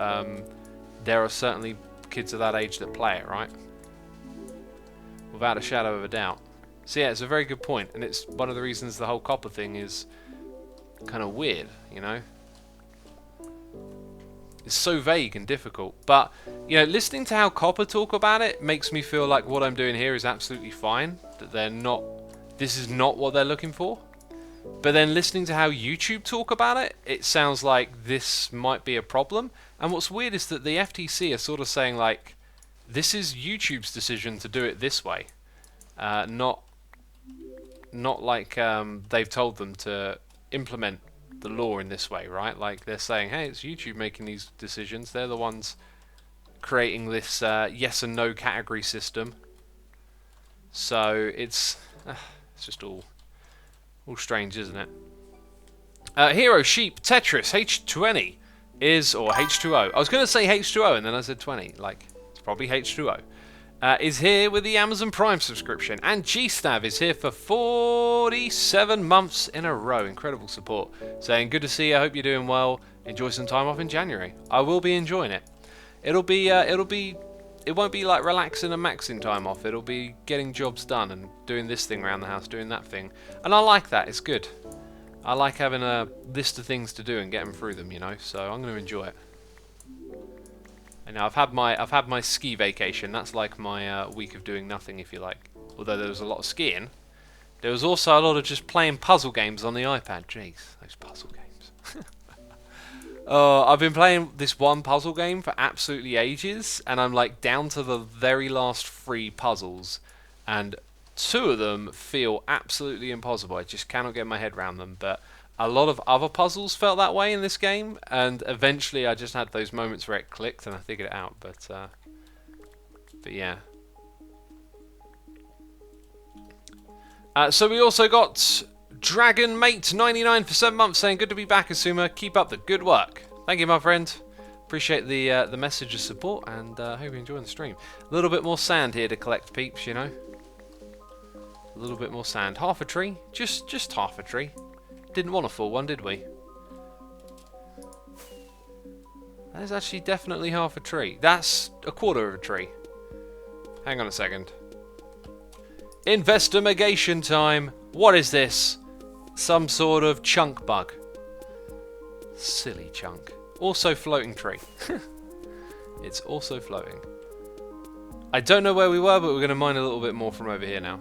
there are certainly kids of that age that play it, right? Without a shadow of a doubt. So yeah, it's a very good point, and it's one of the reasons the whole copper thing is kind of weird, you know? It's so vague and difficult. But, you know, listening to how copper talk about it makes me feel like what I'm doing here is absolutely fine. That they're not... This is not what they're looking for. But then listening to how YouTube talk about it, it sounds like this might be a problem. And what's weird is that the FTC are sort of saying, like, this is YouTube's decision to do it this way. Not like they've told them to implement the law in this way, right? Like, they're saying, hey, it's YouTube making these decisions. They're the ones creating this yes and no category system. So it's just all strange, isn't it? Hero, Sheep, Tetris, H20 is, or H2O. I was going to say H2O and then I said 20. Like, it's probably H2O. Is here with the Amazon Prime subscription. And G-Stav is here for 47 months in a row. Incredible support. Saying, good to see you. I hope you're doing well. Enjoy some time off in January. I will be enjoying it. It won't be like relaxing and maxing time off. It'll be getting jobs done and doing this thing around the house, doing that thing. And I like that. It's good. I like having a list of things to do and getting through them, you know. So I'm going to enjoy it. And now I've had my ski vacation. That's like my week of doing nothing, if you like. Although there was a lot of skiing, there was also a lot of just playing puzzle games on the iPad. Jeez, those puzzle games. I've been playing this one puzzle game for absolutely ages, and I'm like down to the very last 3 puzzles, and 2 of them feel absolutely impossible. I just cannot get my head around them. But a lot of other puzzles felt that way in this game, and eventually I just had those moments where it clicked and I figured it out. But yeah. So we also got Dragon Mate 99 for 7 months saying, good to be back, Asuma. Keep up the good work. Thank you, my friend. Appreciate the message of support, and hope you're enjoying the stream. A little bit more sand here to collect, peeps, you know. A little bit more sand. Half a tree? Just half a tree. Didn't want a full one, did we? That is actually definitely half a tree. That's a quarter of a tree. Hang on a second. Investigation time. What is this? Some sort of chunk bug. Silly chunk. Also floating tree. It's also floating. I don't know where we were, but we're going to mine a little bit more from over here now.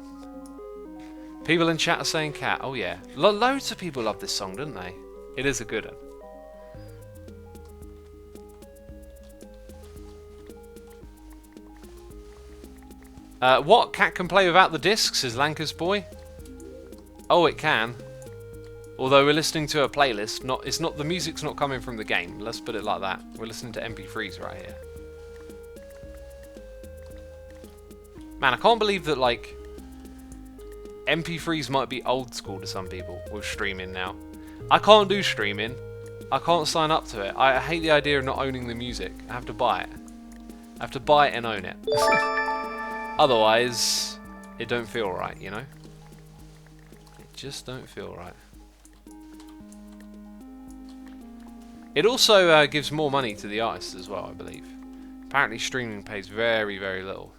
People in chat are saying cat. Oh yeah. Loads of people love this song, don't they? It is a good one. What? Cat can play without the disc, says Lankus Boy. Oh, it can. Although we're listening to a playlist, the music's not coming from the game. Let's put it like that. We're listening to MP3s right here. Man, I can't believe that, like, MP3s might be old school to some people with streaming now. I can't do streaming. I can't sign up to it. I hate the idea of not owning the music. I have to buy it. I have to buy it and own it. Otherwise, it don't feel right, you know? It just don't feel right. It also gives more money to the artists as well, I believe. Apparently streaming pays very, very little.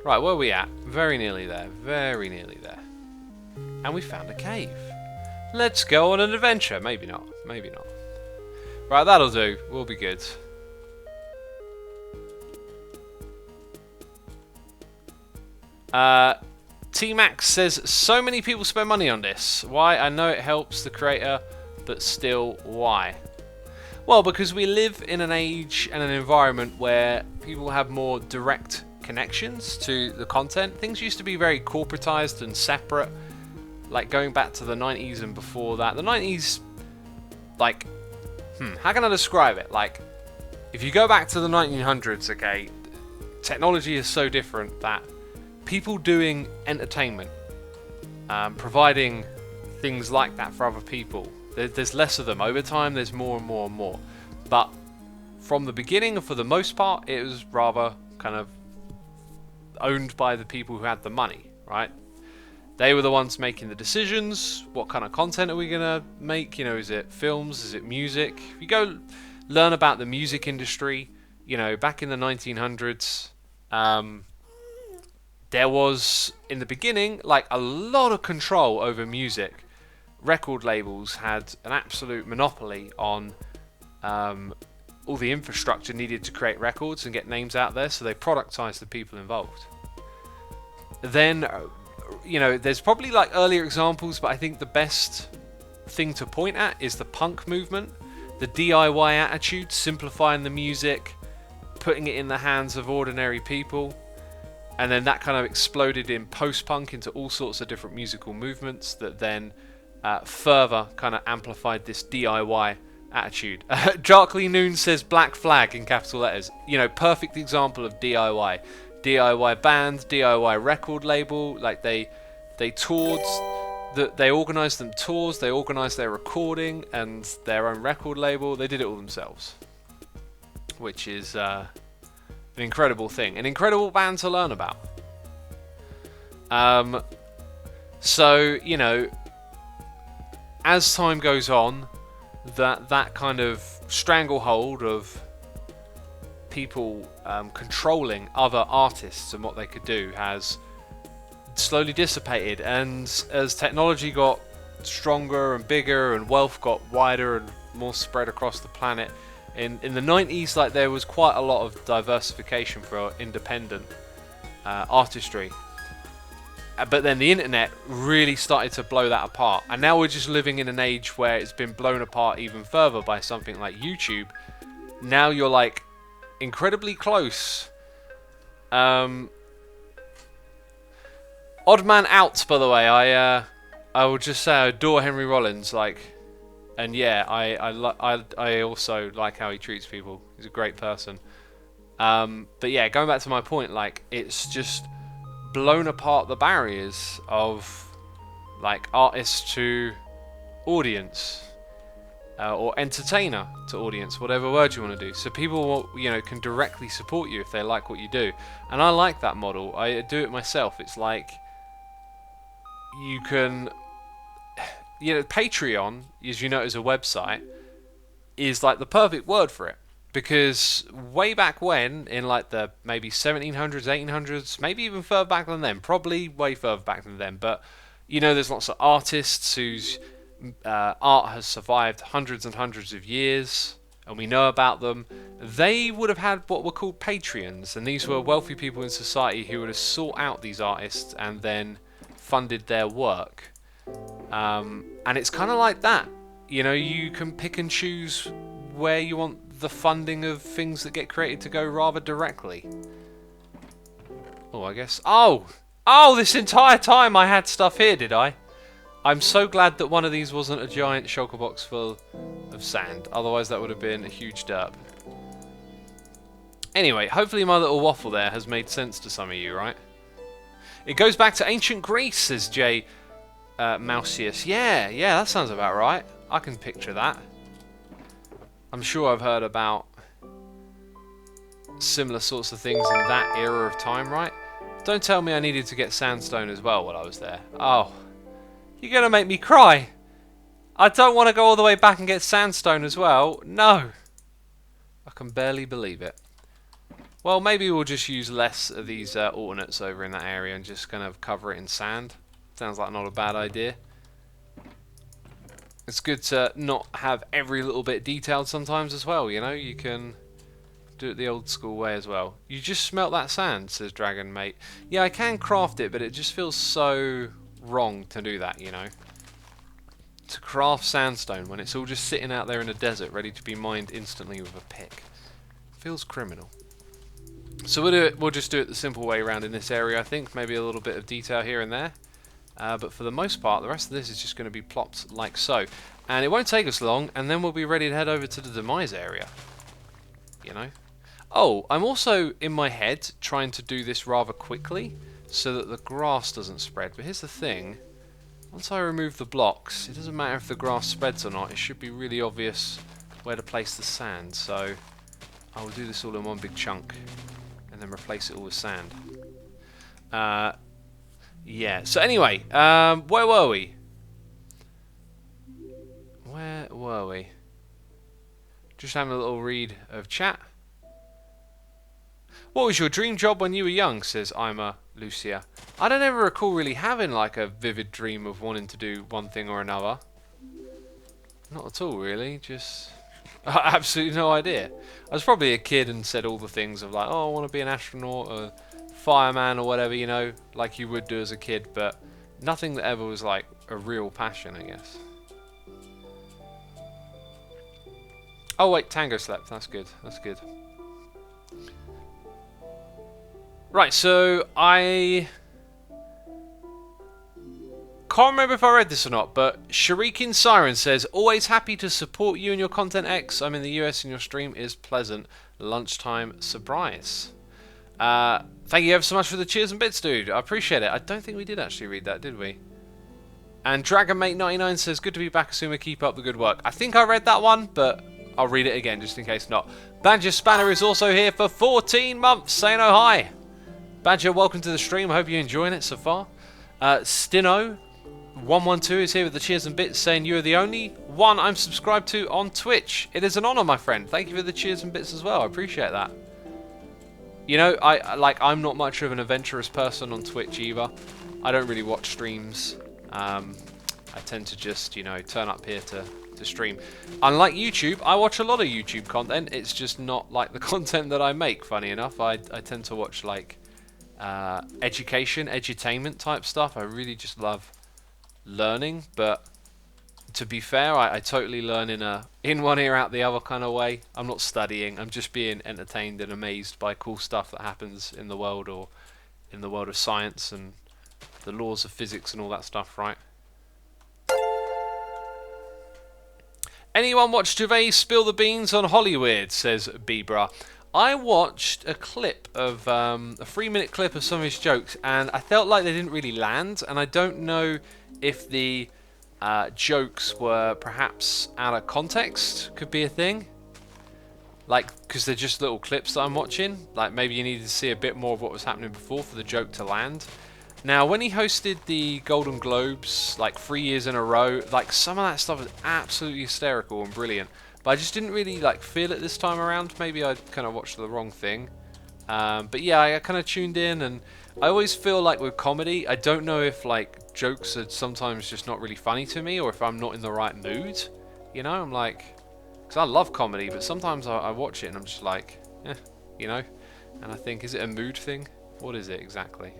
Right, where are we at? Very nearly there. Very nearly there. And we found a cave. Let's go on an adventure. Maybe not. Maybe not. Right, that'll do. We'll be good. T-Max says, so many people spend money on this. Why? I know it helps the creator, but still, why? Well, because we live in an age and an environment where people have more direct connections to the content. Things used to be very corporatized and separate, like going back to the 90s and before that. The 90s, like, how can I describe it? Like, if you go back to the 1900s, okay, technology is so different that people doing entertainment, providing things like that for other people, there's less of them. Over time, there's more and more and more. But from the beginning, for the most part, it was rather kind of owned by the people who had the money, right? They were the ones making the decisions. What kind of content are we going to make? You know, is it films? Is it music? If you go learn about the music industry, you know, back in the 1900s, there was, in the beginning, like a lot of control over music. Record labels had an absolute monopoly on all the infrastructure needed to create records and get names out there, so they productized the people involved. Then, you know, there's probably like earlier examples, but I think the best thing to point at is the punk movement, the DIY attitude, simplifying the music, putting it in the hands of ordinary people, and then that kind of exploded in post-punk into all sorts of different musical movements that then further kind of amplified this DIY attitude. Darkly Noon says Black Flag in capital letters. You know, perfect example of DIY. DIY band, DIY record label. Like they toured, they organised them tours, they organised their recording and their own record label. They did it all themselves, which is an incredible thing, an incredible band to learn about. So, you know, as time goes on, that kind of stranglehold of people controlling other artists and what they could do has slowly dissipated, and as technology got stronger and bigger and wealth got wider and more spread across the planet, in the 90s, like, there was quite a lot of diversification for independent artistry. But then the internet really started to blow that apart, and now we're just living in an age where it's been blown apart even further by something like YouTube. Now you're like incredibly close. Odd Man Out, by the way. I will just say I adore Henry Rollins, like, and yeah, I also like how he treats people. He's a great person. But yeah, going back to my point, like, it's just blown apart the barriers of like artist to audience, or entertainer to audience, whatever word you want to do. So people, you know, can directly support you if they like what you do, and I like that model. I do it myself. It's like you can, you know, Patreon, as you know, as a website, is like the perfect word for it. Because way back when, in like the maybe 1700s, 1800s, maybe even further back than then, probably way further back than then, but you know, there's lots of artists whose art has survived hundreds and hundreds of years, and we know about them. They would have had what were called Patreons, and these were wealthy people in society who would have sought out these artists and then funded their work. And it's kind of like that. You know, you can pick and choose where you want the funding of things that get created to go rather directly. Oh, I guess... Oh! Oh, this entire time I had stuff here, did I? I'm so glad that one of these wasn't a giant shulker box full of sand. Otherwise, that would have been a huge derp. Anyway, hopefully my little waffle there has made sense to some of you, right? It goes back to ancient Greece, says J. Mausius. Yeah, that sounds about right. I can picture that. I'm sure I've heard about similar sorts of things in that era of time, right? Don't tell me I needed to get sandstone as well while I was there. Oh, you're going to make me cry. I don't want to go all the way back and get sandstone as well. No. I can barely believe it. Well, maybe we'll just use less of these alternates over in that area and just kind of cover it in sand. Sounds like not a bad idea. It's good to not have every little bit detailed sometimes as well, you know? You can do it the old school way as well. You just smelt that sand, says Dragon Mate. Yeah, I can craft it, but it just feels so wrong to do that, you know? To craft sandstone when it's all just sitting out there in the desert ready to be mined instantly with a pick. Feels criminal. So we'll just do it the simple way around in this area, I think. Maybe a little bit of detail here and there. But for the most part, the rest of this is just going to be plopped like so. And it won't take us long, and then we'll be ready to head over to the demise area. You know? Oh, I'm also, in my head, trying to do this rather quickly, so that the grass doesn't spread. But here's the thing. Once I remove the blocks, it doesn't matter if the grass spreads or not. It should be really obvious where to place the sand. So I will do this all in one big chunk, and then replace it all with sand. Yeah, so anyway, where were we? Where were we? Just having a little read of chat. What was your dream job when you were young, says Ima Lucia. I don't ever recall really having like a vivid dream of wanting to do one thing or another. Not at all, really, just... absolutely no idea. I was probably a kid and said all the things of like, oh, I want to be an astronaut or fireman or whatever, you know, like you would do as a kid, but nothing that ever was like a real passion, I guess. Oh wait, Tango slept, that's good, that's good. Right, so I can't remember if I read this or not, but Shuriken Siren says, always happy to support you and your content, X. I'm in the US and your stream is pleasant. Lunchtime surprise. Thank you ever so much for the cheers and bits, dude. I appreciate it. I don't think we did actually read that, did we? And DragonMate99 says, good to be back, Asuma. Keep up the good work. I think I read that one, but I'll read it again just in case not. Badger Spanner is also here for 14 months, saying oh hi. Badger, welcome to the stream. I hope you're enjoying it so far. Stino112 is here with the cheers and bits, saying you are the only one I'm subscribed to on Twitch. It is an honor, my friend. Thank you for the cheers and bits as well. I appreciate that. You know, I'm not much of an adventurous person on Twitch either. I don't really watch streams. I tend to just, you know, turn up here to stream. Unlike YouTube, I watch a lot of YouTube content. It's just not like the content that I make, funny enough. I tend to watch like education, edutainment type stuff. I really just love learning, but to be fair, I totally learn in one ear out the other kind of way. I'm not studying, I'm just being entertained and amazed by cool stuff that happens in the world, or in the world of science and the laws of physics and all that stuff, right? Anyone watch Gervais spill the beans on Hollywood, says Bebra. I watched a clip of a 3-minute clip of some of his jokes, and I felt like they didn't really land, and I don't know if the jokes were perhaps out of context. Could be a thing, like, because they're just little clips that I'm watching. Like, maybe you needed to see a bit more of what was happening before for the joke to land. Now, when he hosted the Golden Globes like 3 years in a row, like, some of that stuff was absolutely hysterical and brilliant, but I just didn't really like feel it this time around. Maybe I kind of watched the wrong thing. But yeah, I kind of tuned in, and I always feel like with comedy, I don't know if like jokes are sometimes just not really funny to me, or if I'm not in the right mood. You know, I'm like, because I love comedy, but sometimes I watch it and I'm just like, you know, and I think, is it a mood thing? What is it exactly?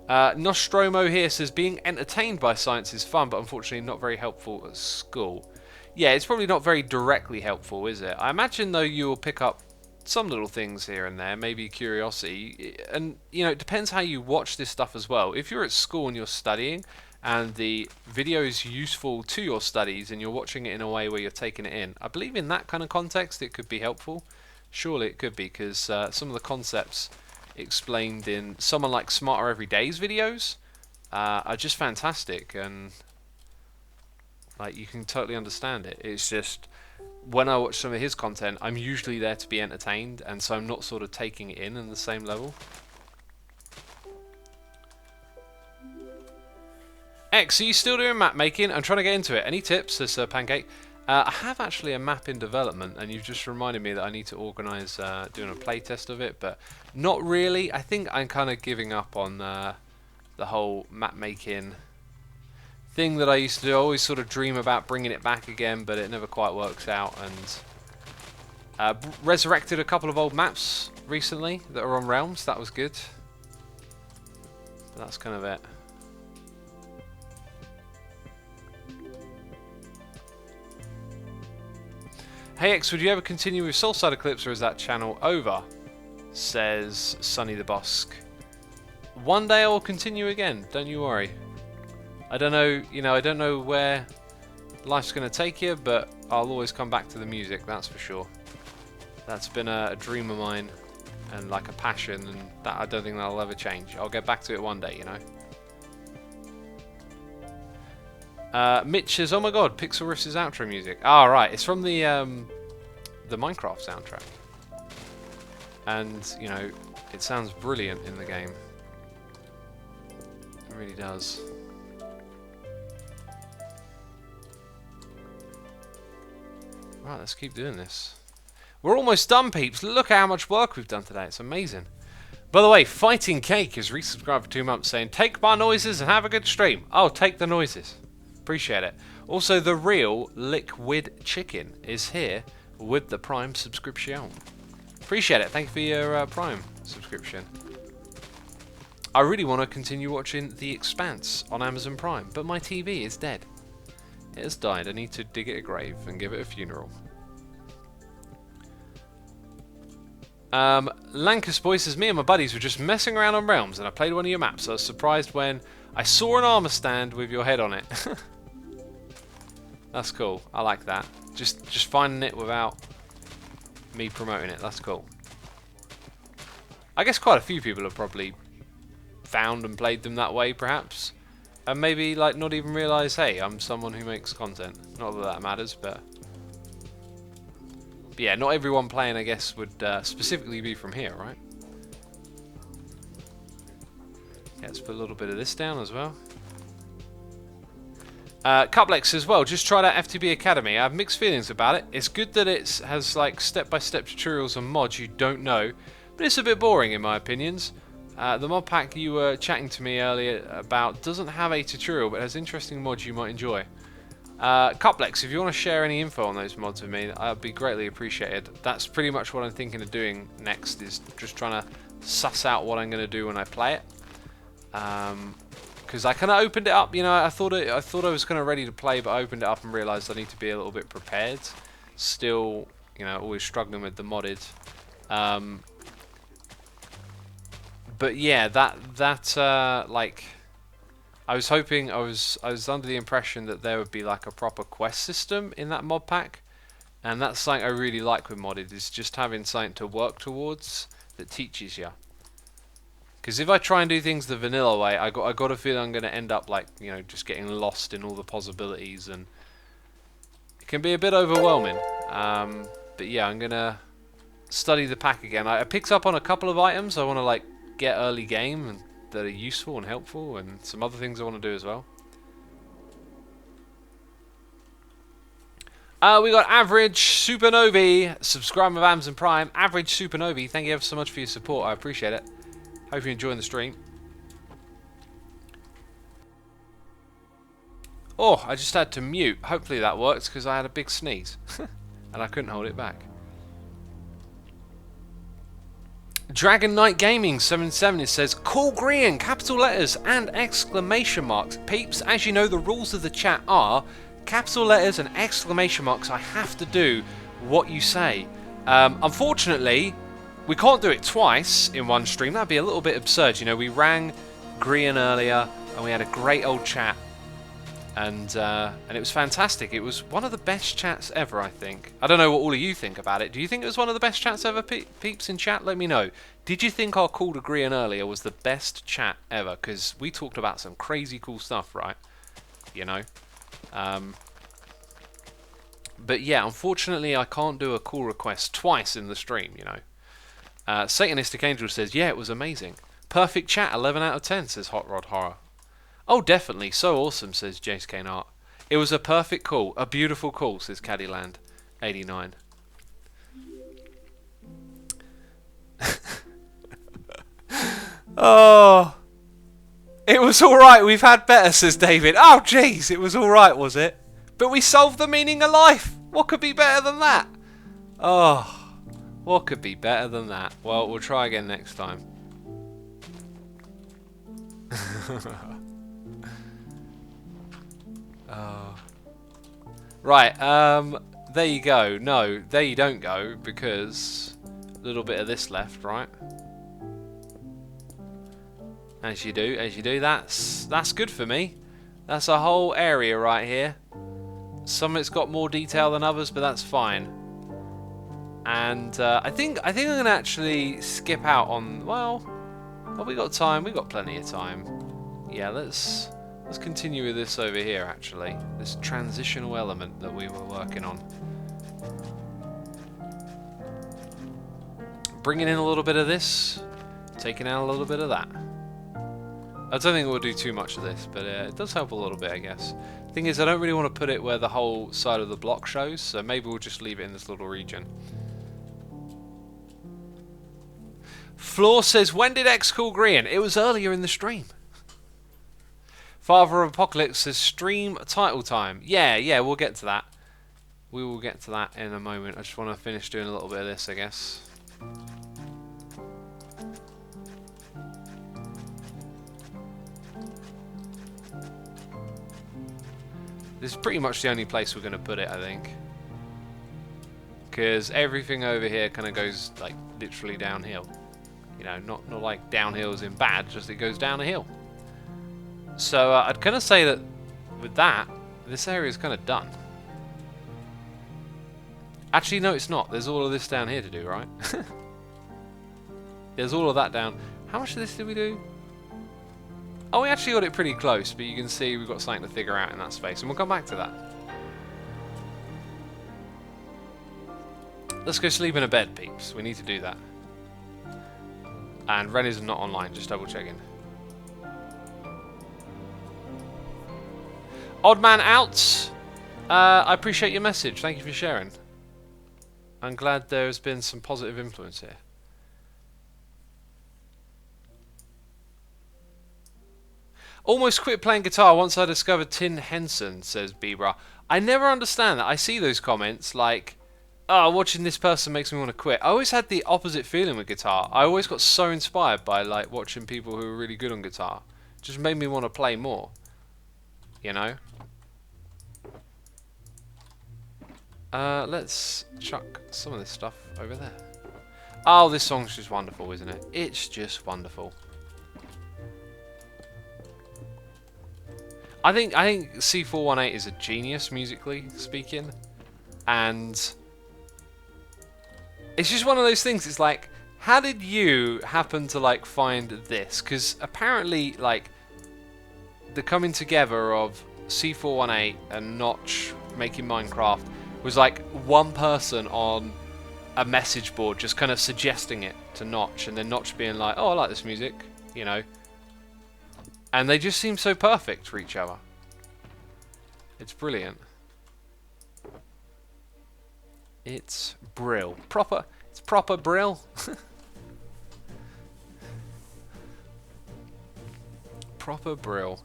Nostromo here says, being entertained by science is fun, but unfortunately not very helpful at school. yeah, it's probably not very directly helpful, is it? I imagine, though, you'll pick up some little things here and there, maybe curiosity, and, you know, it depends how you watch this stuff as well. If you're at school and you're studying, and the video is useful to your studies, and you're watching it in a way where you're taking it in, I believe in that kind of context it could be helpful. Surely it could be, because some of the concepts explained in someone like Smarter Everyday's videos are just fantastic, and like you can totally understand it. It's just when I watch some of his content, I'm usually there to be entertained, and so I'm not sort of taking it in the same level. X, are you still doing map making? I'm trying to get into it. Any tips? Says Pancake. I have actually a map in development, and you've just reminded me that I need to organise doing a playtest of it, but not really. I think I'm kind of giving up on the whole map making thing that I used to do. I always sort of dream about bringing it back again, but it never quite works out. And resurrected a couple of old maps recently that are on Realms. That was good. But that's kind of it. Hey X, would you ever continue with Soulside Eclipse, or is that channel over? Says Sonny the Bosk. One day I will continue again, don't you worry. I don't know, I don't know where life's going to take you, but I'll always come back to the music, that's for sure. That's been a dream of mine, and like a passion, and that I don't think that'll ever change. I'll get back to it one day, you know. Mitch says, "Oh my God, Pixel Riffs' outro music." Ah, right, it's from the Minecraft soundtrack, and you know, it sounds brilliant in the game. It really does. Right, let's keep doing this. We're almost done, peeps. Look at how much work we've done today. It's amazing. By the way, Fighting Cake has resubscribed for 2 months, saying, "Take my noises and have a good stream." Oh, take the noises. Appreciate it. Also, the real Liquid Chicken is here with the Prime subscription. Appreciate it. Thank you for your Prime subscription. I really want to continue watching The Expanse on Amazon Prime, but my TV is dead. It has died. I need to dig it a grave and give it a funeral. Lankus Boy says, "Me and my buddies were just messing around on Realms, and I played one of your maps. I was surprised when I saw an armor stand with your head on it." That's cool. I like that. Just finding it without me promoting it. That's cool. I guess quite a few people have probably found and played them that way, perhaps, and maybe like not even realise, hey, I'm someone who makes content. Not that that matters, but yeah, not everyone playing, I guess, would specifically be from here, right? Yeah, let's put a little bit of this down as well. Cuplex as well, just tried out FTB Academy. I have mixed feelings about it. It's good that it has like step-by-step tutorials and mods you don't know, but it's a bit boring in my opinions. The mod pack you were chatting to me earlier about doesn't have a tutorial, but has interesting mods you might enjoy. Cuplex, if you want to share any info on those mods with me, I'd be greatly appreciated. That's pretty much what I'm thinking of doing next, is just trying to suss out what I'm going to do when I play it. Because I kind of opened it up, you know, I thought I was kind of ready to play, but I opened it up and realised I need to be a little bit prepared. Still, you know, always struggling with the modded. But yeah, like, I was hoping, I was under the impression that there would be like a proper quest system in that mod pack, and that's something I really like with modded, is just having something to work towards that teaches you. Because if I try and do things the vanilla way, I got a feeling I'm going to end up like, you know, just getting lost in all the possibilities, and it can be a bit overwhelming. But yeah, I'm going to study the pack again. I picked up on a couple of items I want to like get early game and that are useful and helpful, and some other things I want to do as well. We got Average Supernovae, subscribe with Amazon Prime. Average Supernovae, thank you ever so much for your support. I appreciate it. Hope you're enjoying the stream. Oh, I just had to mute. Hopefully that works, because I had a big sneeze and I couldn't hold it back. Dragon Knight Gaming 77, it says, "Cool green, capital letters and exclamation marks. Peeps, as you know, the rules of the chat are capital letters and exclamation marks. I have to do what you say. Unfortunately, we can't do it twice in one stream. That'd be a little bit absurd. You know, we rang Grian earlier and we had a great old chat, and it was fantastic. It was one of the best chats ever, I think. I don't know what all of you think about it. Do you think it was one of the best chats ever, peeps in chat? Let me know. Did you think our call to Grian earlier was the best chat ever? Because we talked about some crazy cool stuff, right? You know. But yeah, unfortunately, I can't do a call request twice in the stream, you know. Satanistic Angel says, yeah, it was amazing. Perfect chat, 11 out of 10, says Hot Rod Horror. Oh, definitely, so awesome, says Jace Kane Art. It was a perfect call, a beautiful call, says Caddyland 89. Oh, it was alright, we've had better, says David. Oh, jeez, it was alright, was it? But we solved the meaning of life. What could be better than that? Oh, what could be better than that? Well, we'll try again next time. Oh. Right, there you go. No, there you don't go, because a little bit of this left, right? As you do. That's good for me. That's a whole area right here. Some of it's got more detail than others, but that's fine. And I think I'm gonna actually skip out on. Well, we got time. We got plenty of time. Yeah, let's continue with this over here. Actually, this transitional element that we were working on. Bringing in a little bit of this, taking out a little bit of that. I don't think we'll do too much of this, but it does help a little bit, I guess. Thing is, I don't really want to put it where the whole side of the block shows, so maybe we'll just leave it in this little region. Floor says, when did X call Grian? It was earlier in the stream. Father of Apocalypse says, stream title time. Yeah, we'll get to that. We will get to that in a moment. I just want to finish doing a little bit of this, I guess. This is pretty much the only place we're going to put it, I think. Because everything over here kind of goes, like, literally downhill. You know, not like downhill as in bad, just it goes down a hill. So I'd kind of say that with that, this area is kind of done. Actually, no, it's not. There's all of this down here to do, right? There's all of that down. How much of this did we do? Oh, we actually got it pretty close, but you can see we've got something to figure out in that space, and we'll come back to that. Let's go sleep in a bed, peeps. We need to do that. And Ren is not online, just double checking. Odd man out. I appreciate your message. Thank you for sharing. I'm glad there has been some positive influence here. Almost quit playing guitar once I discovered Tin Henson, says Bebra. I never understand that. I see those comments like, oh, watching this person makes me want to quit. I always had the opposite feeling with guitar. I always got so inspired by like watching people who were really good on guitar. It just made me want to play more. You know? Let's chuck some of this stuff over there. Oh, this song's just wonderful, isn't it? It's just wonderful. I think C418 is a genius musically speaking, and it's just one of those things. It's like, how did you happen to like find this? Because apparently, like, the coming together of C418 and Notch making Minecraft was like one person on a message board just kind of suggesting it to Notch, and then Notch being like, "Oh, I like this music," you know. And they just seem so perfect for each other. It's brilliant. It's brill. It's proper brill. Proper brill.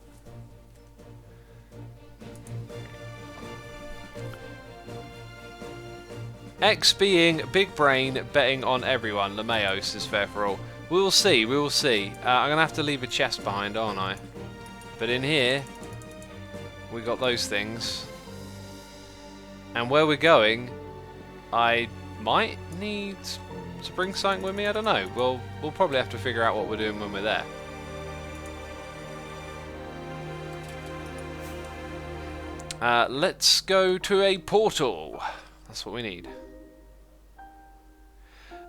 X being big brain, betting on everyone. Lamaeos is fair for all. We will see, we will see. I'm going to have to leave a chest behind, aren't I? But in here, we got those things. And where we're going, I might need to bring something with me. I don't know. We'll probably have to figure out what we're doing when we're there. Let's go to a portal. That's what we need.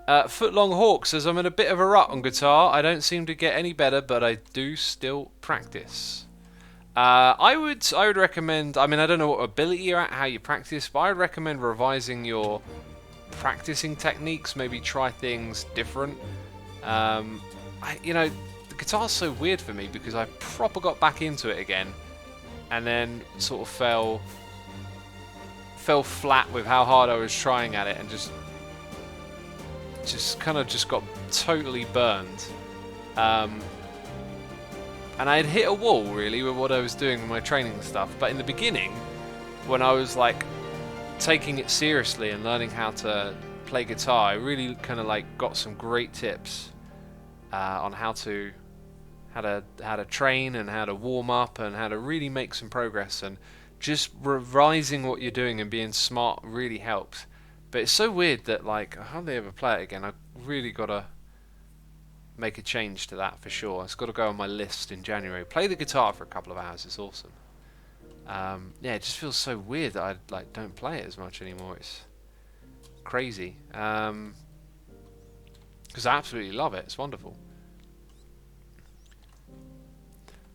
Footlong Hawk says, I'm in a bit of a rut on guitar. I don't seem to get any better, but I do still practice. I would recommend, I mean, I don't know what ability you're at, how you practice, but I would recommend revising your practicing techniques. Maybe try things different. You know, the guitar's so weird for me because I proper got back into it again, and then sort of fell flat with how hard I was trying at it, and just kind of got totally burned. And I had hit a wall really with what I was doing with my training stuff. But in the beginning, when I was like taking it seriously and learning how to play guitar, I really kind of like got some great tips on how to train and how to warm up and how to really make some progress. And just revising what you're doing and being smart really helps. But it's so weird that like I hardly ever play it again. I've really got to make a change to that for sure. It's got to go on my list in January. Play the guitar for a couple of hours. It's awesome. Yeah, it just feels so weird that I like don't play it as much anymore. It's crazy. Because I absolutely love it. It's wonderful.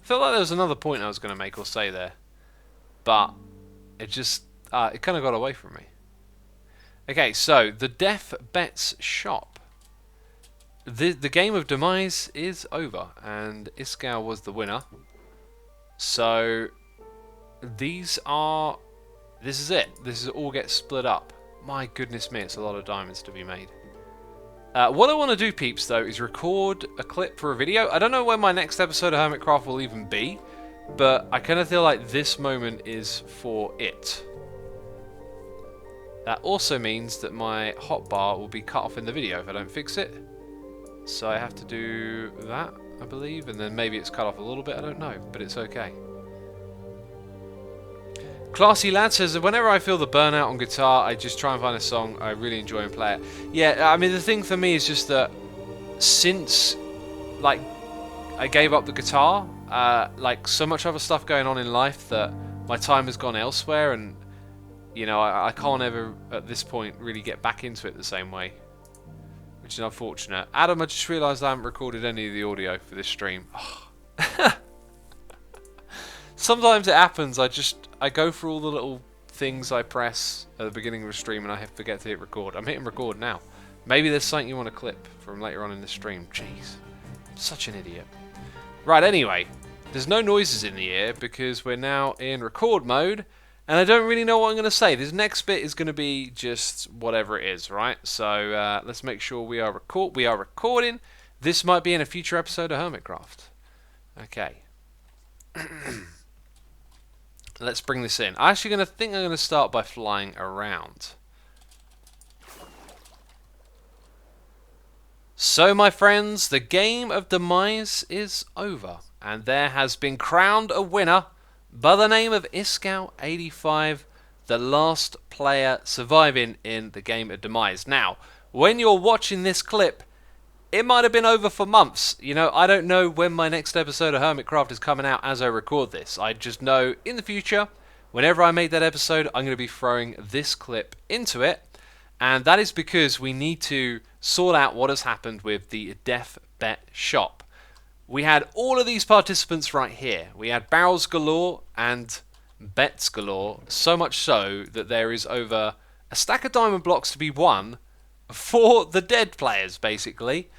I felt like there was another point I was going to make or say there, but it just it kind of got away from me. Okay, so the Death Bets shop. The game of demise is over, and Iskall was the winner. So this is it. This is all gets split up. My goodness me, it's a lot of diamonds to be made. What I want to do, peeps, though, is record a clip for a video. I don't know when my next episode of Hermitcraft will even be, but I kind of feel like this moment is for it. That also means that my hotbar will be cut off in the video if I don't fix it. So I have to do that, I believe, and then maybe it's cut off a little bit, I don't know, but it's okay. Classy Lad says that whenever I feel the burnout on guitar, I just try and find a song I really enjoy and play it. Yeah, I mean, the thing for me is just that since, like, I gave up the guitar, like, so much other stuff going on in life that my time has gone elsewhere, and, you know, I can't ever, at this point, really get back into it the same way. Which is unfortunate. Adam, I just realised I haven't recorded any of the audio for this stream. Oh. Sometimes it happens. I go through all the little things I press at the beginning of a stream and I forget to hit record. I'm hitting record now. Maybe there's something you want to clip from later on in the stream. Jeez, I'm such an idiot. Right, anyway, there's no noises in the ear because we're now in record mode. And I don't really know what I'm going to say. This next bit is going to be just whatever it is, right? So let's make sure we are recording. This might be in a future episode of Hermitcraft. Okay. Let's bring this in. I'm actually I'm going to start by flying around. So, my friends, the game of demise is over, and there has been crowned a winner by the name of Iskall85, the last player surviving in the game of demise. Now, when you're watching this clip, it might have been over for months. You know, I don't know when my next episode of Hermitcraft is coming out as I record this. I just know in the future, whenever I make that episode, I'm going to be throwing this clip into it. And that is because we need to sort out what has happened with the Death Bet shop. We had all of these participants right here. We had barrels galore and bets galore, so much so that there is over a stack of diamond blocks to be won for the dead players, basically.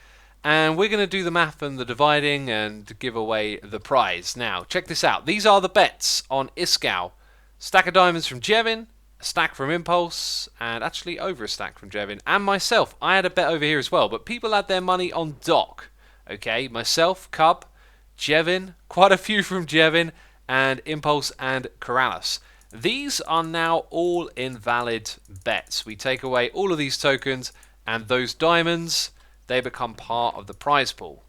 And we're going to do the math and the dividing and give away the prize. Now, check this out. These are the bets on Iskall. Stack of diamonds from Jevin, a stack from Impulse, and actually over a stack from Jevin, and myself. I had a bet over here as well, but people had their money on Doc. Okay, myself, Cub, Jevin, quite a few from Jevin, and Impulse and Corrales. These are now all invalid bets. We take away all of these tokens, and those diamonds, they become part of the prize pool.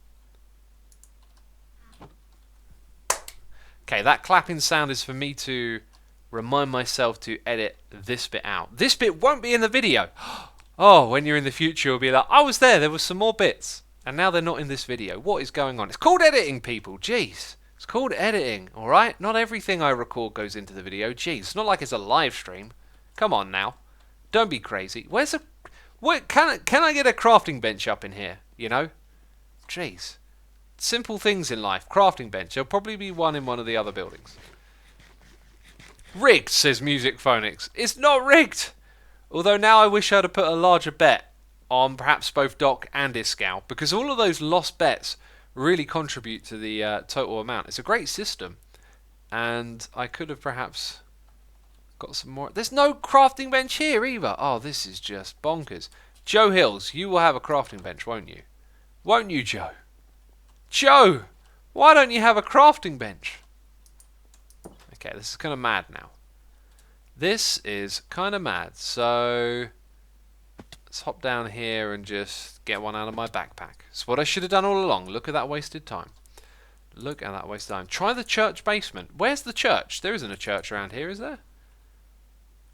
Okay, that clapping sound is for me to remind myself to edit this bit out. This bit won't be in the video. Oh, when you're in the future, you'll be like, I was there was some more bits. And now they're not in this video. What is going on? It's called editing, people. Jeez. It's called editing, alright? Not everything I record goes into the video. Jeez, it's not like it's a live stream. Come on now. Don't be crazy. Where's a... Can I get a crafting bench up in here? You know? Jeez. Simple things in life. Crafting bench. There'll probably be one in one of the other buildings. Rigged, says Music Phonics. It's not rigged! Although now I wish I'd have put a larger bet on perhaps both Doc and Iskall, because all of those lost bets really contribute to the total amount. It's a great system, and I could have perhaps got some more. There's no crafting bench here either. Oh, this is just bonkers. Joe Hills, you will have a crafting bench, won't you? Won't you, Joe? Joe, why don't you have a crafting bench? Okay, this is kind of mad now. This is kind of mad, so let's hop down here and just get one out of my backpack. It's what I should have done all along. Look at that wasted time. Look at that wasted time. Try the church basement. Where's the church? There isn't a church around here, is there?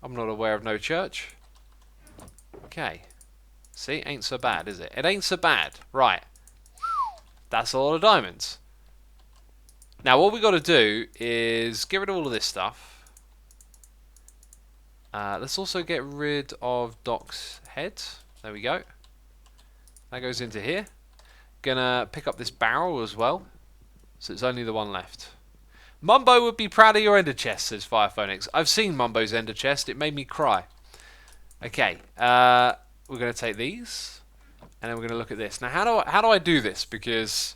I'm not aware of no church. Okay. See, ain't so bad, is it? It ain't so bad. Right. That's a lot of diamonds. Now, what we got to do is get rid of all of this stuff. Let's also get rid of Doc's head. There we go. That goes into here. Gonna pick up this barrel as well. So it's only the one left. Mumbo would be proud of your ender chest, says Firephonics. I've seen Mumbo's ender chest. It made me cry. Okay. We're going to take these. And then we're going to look at this. Now, how do I do this? Because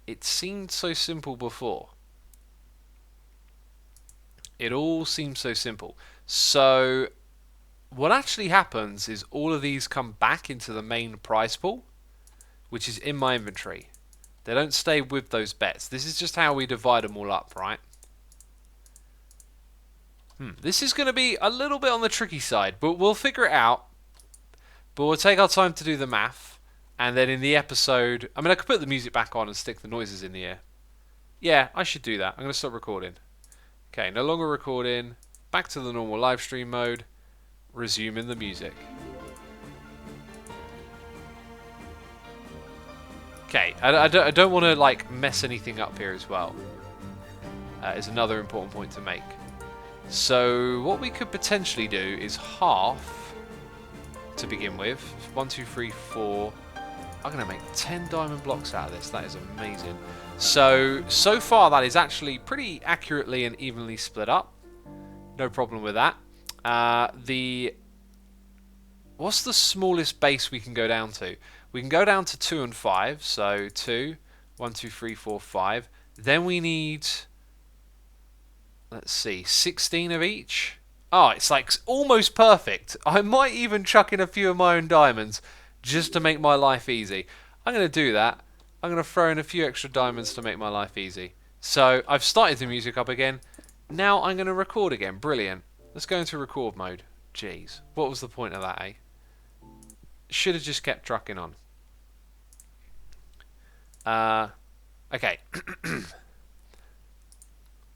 it seemed so simple before. It all seems so simple. So what actually happens is all of these come back into the main prize pool, which is in my inventory. They don't stay with those bets. This is just how we divide them all up, right? This is going to be a little bit on the tricky side, but we'll figure it out. But we'll take our time to do the math, and then in the episode... I mean, I could put the music back on and stick the noises in the ear. Yeah, I should do that. I'm going to stop recording. Okay, no longer recording. Back to the normal live stream mode. Resuming the music. Okay, I don't want to like mess anything up here as well. Is another important point to make. So what we could potentially do is half to begin with. 1, 2, 3, 4. I'm going to make 10 diamond blocks out of this. That is amazing. So far that is actually pretty accurately and evenly split up. No problem with that. What's the smallest base we can go down to? We can go down to 2 and 5. So 2, 1, 2, 3, 4, 5. Then we need, let's see, 16 of each. Oh, it's like almost perfect. I might even chuck in a few of my own diamonds just to make my life easy. I'm going to do that. I'm going to throw in a few extra diamonds to make my life easy. So I've started the music up again. Now I'm going to record again. Brilliant. Let's go into record mode. Jeez. What was the point of that, eh? Should have just kept trucking on. Okay.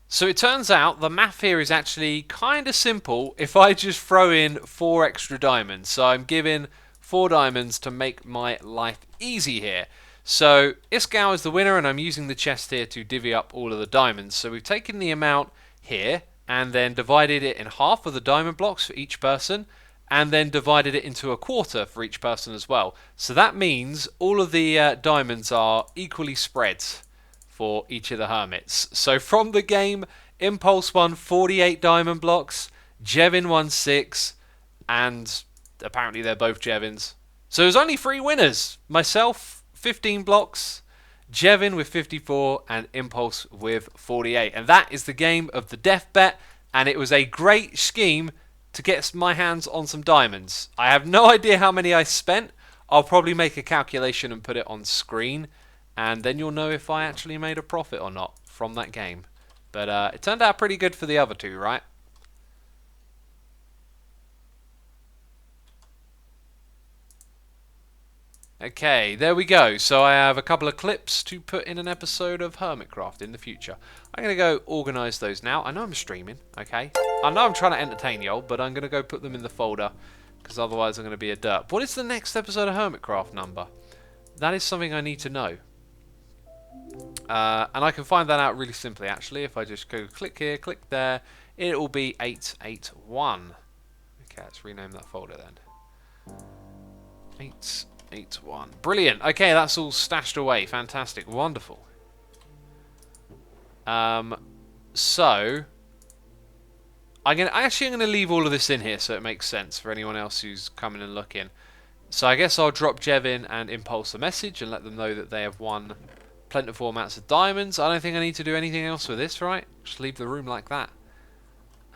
So it turns out the math here is actually kind of simple if I just throw in 4 extra diamonds. So I'm giving 4 diamonds to make my life easy here. So Iskall is the winner, and I'm using the chest here to divvy up all of the diamonds. So we've taken the amount here and then divided it in half of the diamond blocks for each person, and then divided it into a quarter for each person as well. So that means all of the diamonds are equally spread for each of the hermits. So from the game, Impulse won 48 diamond blocks, Jevin won 6, and apparently they're both Jevins. So there's only 3 winners. Myself, 15 blocks, Jevin with 54, and Impulse with 48. And that is the game of the death bet, and it was a great scheme to get my hands on some diamonds. I have no idea how many I spent. I'll probably make a calculation and put it on screen, and then you'll know if I actually made a profit or not from that game. But it turned out pretty good for the other 2, right? Okay, there we go. So I have a couple of clips to put in an episode of Hermitcraft in the future. I'm going to go organise those now. I know I'm streaming, okay? I know I'm trying to entertain y'all, but I'm going to go put them in the folder, because otherwise I'm going to be a derp. What is the next episode of Hermitcraft number? That is something I need to know. And I can find that out really simply, actually. If I just go click here, click there, it will be 881. Okay, let's rename that folder then. 881. Brilliant. Okay, that's all stashed away. Fantastic. Wonderful. So I'm gonna leave all of this in here so it makes sense for anyone else who's coming and looking. So I guess I'll drop Jevin and Impulse a message and let them know that they have won plentiful amounts of diamonds. I don't think I need to do anything else with this, right? Just leave the room like that.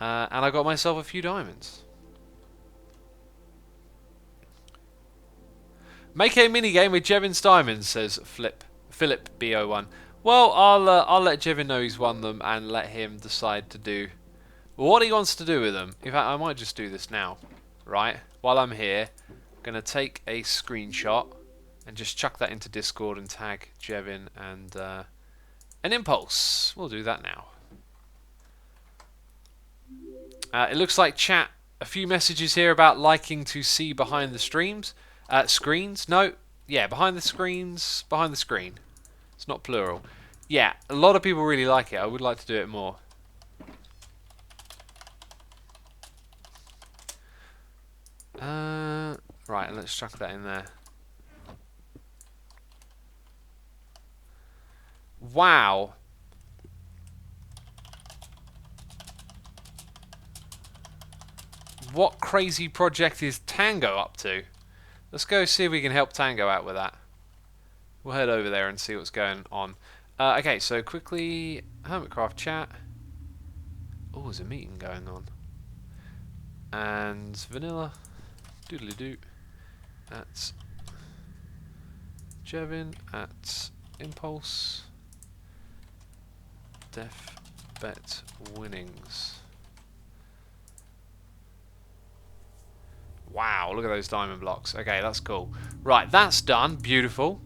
And I got myself a few diamonds. Make a minigame with Jevin's diamonds, says Philip B01. Well, I'll let Jevin know he's won them and let him decide to do what he wants to do with them. In fact, I might just do this now, right? While I'm here, I'm gonna take a screenshot and just chuck that into Discord and tag Jevin and an Impulse. We'll do that now. It looks like chat. A few messages here about liking to see behind the streams. Screens? No. Yeah, behind the screens. Behind the screen. It's not plural. Yeah, a lot of people really like it. I would like to do it more. Right, let's chuck that in there. Wow. What crazy project is Tango up to? Let's go see if we can help Tango out with that. We'll head over there and see what's going on. Okay, so quickly, Hermitcraft chat. Oh, there's a meeting going on. And vanilla, doodly doo, at Jevin, at Impulse, Def Bet Winnings. Wow, look at those diamond blocks. Okay, that's cool. Right, that's done. Beautiful.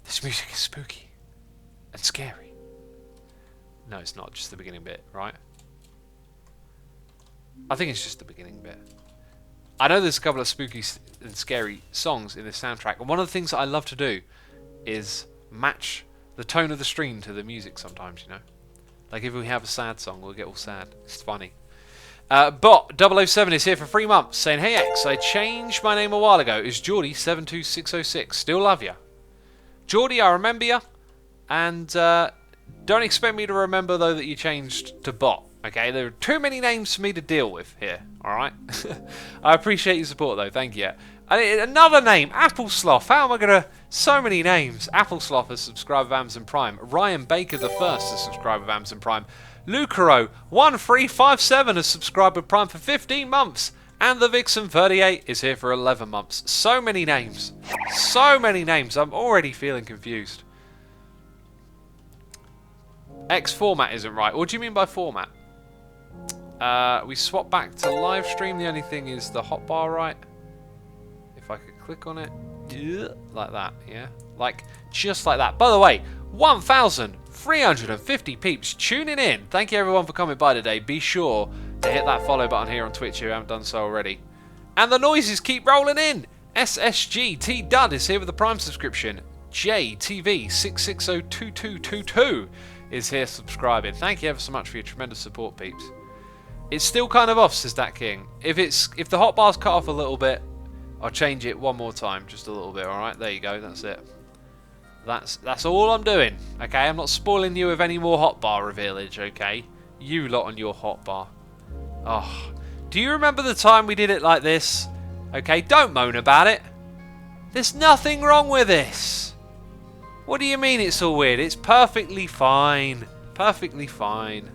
This music is spooky and scary. No, it's not. Just the beginning bit, right? I think it's just the beginning bit. I know there's a couple of spooky and scary songs in this soundtrack, and one of the things that I love to do is match the tone of the stream to the music sometimes, you know? Like if we have a sad song, we'll get all sad. It's funny. Bot007 is here for 3 months saying, hey X, I changed my name a while ago. It's Geordie72606. Still love you. Geordie, I remember you. And don't expect me to remember, though, that you changed to Bot. Okay, there are too many names for me to deal with here. Alright? I appreciate your support, though. Thank you. Another name, Apple Sloth. How am I going to... So many names. Apple Sloth has subscribed with Amazon Prime. Ryan Baker the First has subscribed with Amazon Prime. Lucaro1357 has subscribed with Prime for 15 months. And the Vixen38 is here for 11 months. So many names. So many names. I'm already feeling confused. X format isn't right. What do you mean by format? We swap back to live stream. The only thing is the hotbar, right? If I could click on it. Like that, yeah? Like, just like that. By the way, 1,350 peeps tuning in. Thank you everyone for coming by today. Be sure to hit that follow button here on Twitch if you haven't done so already. And the noises keep rolling in. SSG T Dud is here with a Prime subscription. JTV6602222 is here subscribing. Thank you ever so much for your tremendous support, peeps. It's still kind of off, says that King. If the hotbar's cut off a little bit, I'll change it one more time, just a little bit. All right, there you go. That's it. That's all I'm doing. Okay, I'm not spoiling you with any more hotbar revealage. Okay, you lot on your hotbar. Oh, do you remember the time we did it like this? Okay, don't moan about it. There's nothing wrong with this. What do you mean it's all weird? It's perfectly fine. Perfectly fine.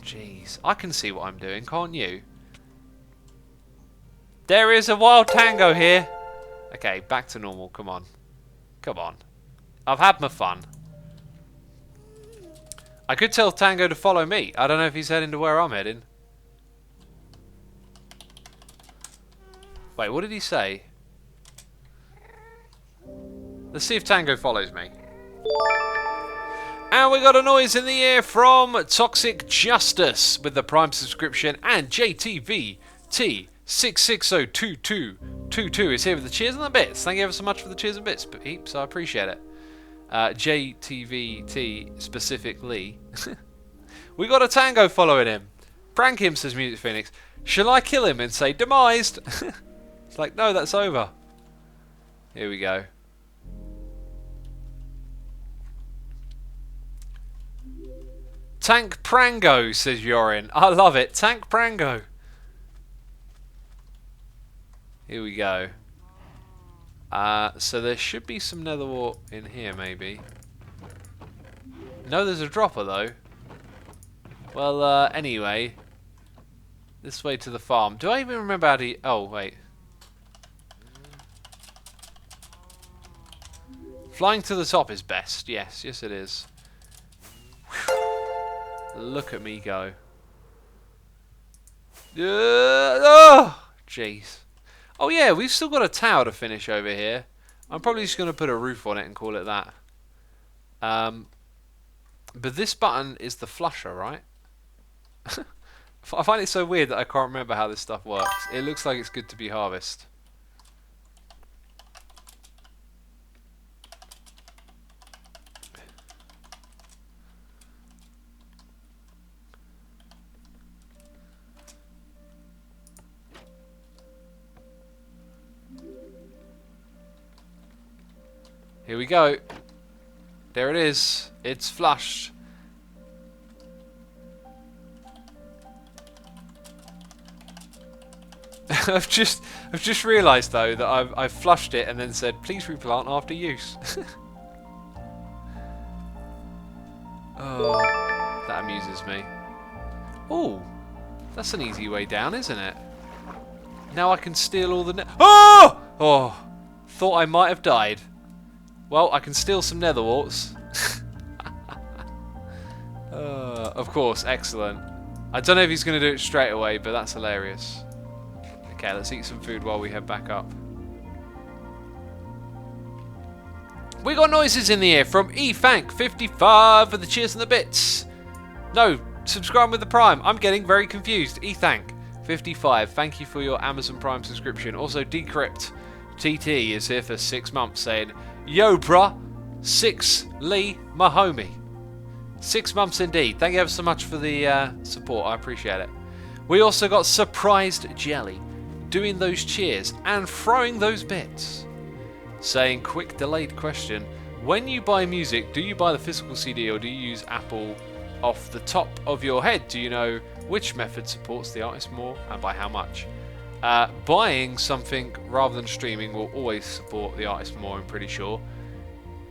Jeez, I can see what I'm doing, can't you? There is a wild tango here. Okay, back to normal. Come on. Come on. I've had my fun. I could tell Tango to follow me. I don't know if he's heading to where I'm heading. Wait, what did he say? Let's see if Tango follows me. And we got a noise in the air from Toxic Justice with the Prime subscription, and JTVT6602222 is here with the cheers and the bits. Thank you ever so much for the cheers and bits, peeps. I appreciate it. JTVT specifically. We got a Tango following him. Prank him, says Music Phoenix. Shall I kill him and say demised? It's like, no, that's over. Here we go. Tank Prango, says Yorin. I love it. Tank Prango. Here we go. So there should be some nether wart in here, maybe. No, there's a dropper, though. Well, anyway. This way to the farm. Do I even remember how to... Oh, wait. Flying to the top is best. Yes, yes it is. Whew. Look at me go. Oh, jeez. Oh yeah, we've still got a tower to finish over here. I'm probably just going to put a roof on it and call it that. But this button is the flusher, right? I find it so weird that I can't remember how this stuff works. It looks like it's good to be harvested. Here we go. There it is. It's flushed. I've just realised though that I've flushed it and then said please replant after use. Oh, that amuses me. Oh, that's an easy way down, isn't it? Now I can steal all the oh! Oh, thought I might have died. Well, I can steal some nether warts. Of course, excellent. I don't know if he's going to do it straight away, but that's hilarious. Okay, let's eat some food while we head back up. We got noises in the air from eThank55 for the cheers and the bits. No, subscribe with the Prime. I'm getting very confused. eThank55, thank you for your Amazon Prime subscription. Also, Decrypt TT is here for 6 months saying, yo, bruh, 6 Lee, my homie. 6 months indeed. Thank you ever so much for the support. I appreciate it. We also got Surprised Jelly doing those cheers and throwing those bits. Saying, quick delayed question. When you buy music, do you buy the physical CD or do you use Apple off the top of your head? Do you know which method supports the artist more and by how much? Buying something rather than streaming will always support the artist more, I'm pretty sure.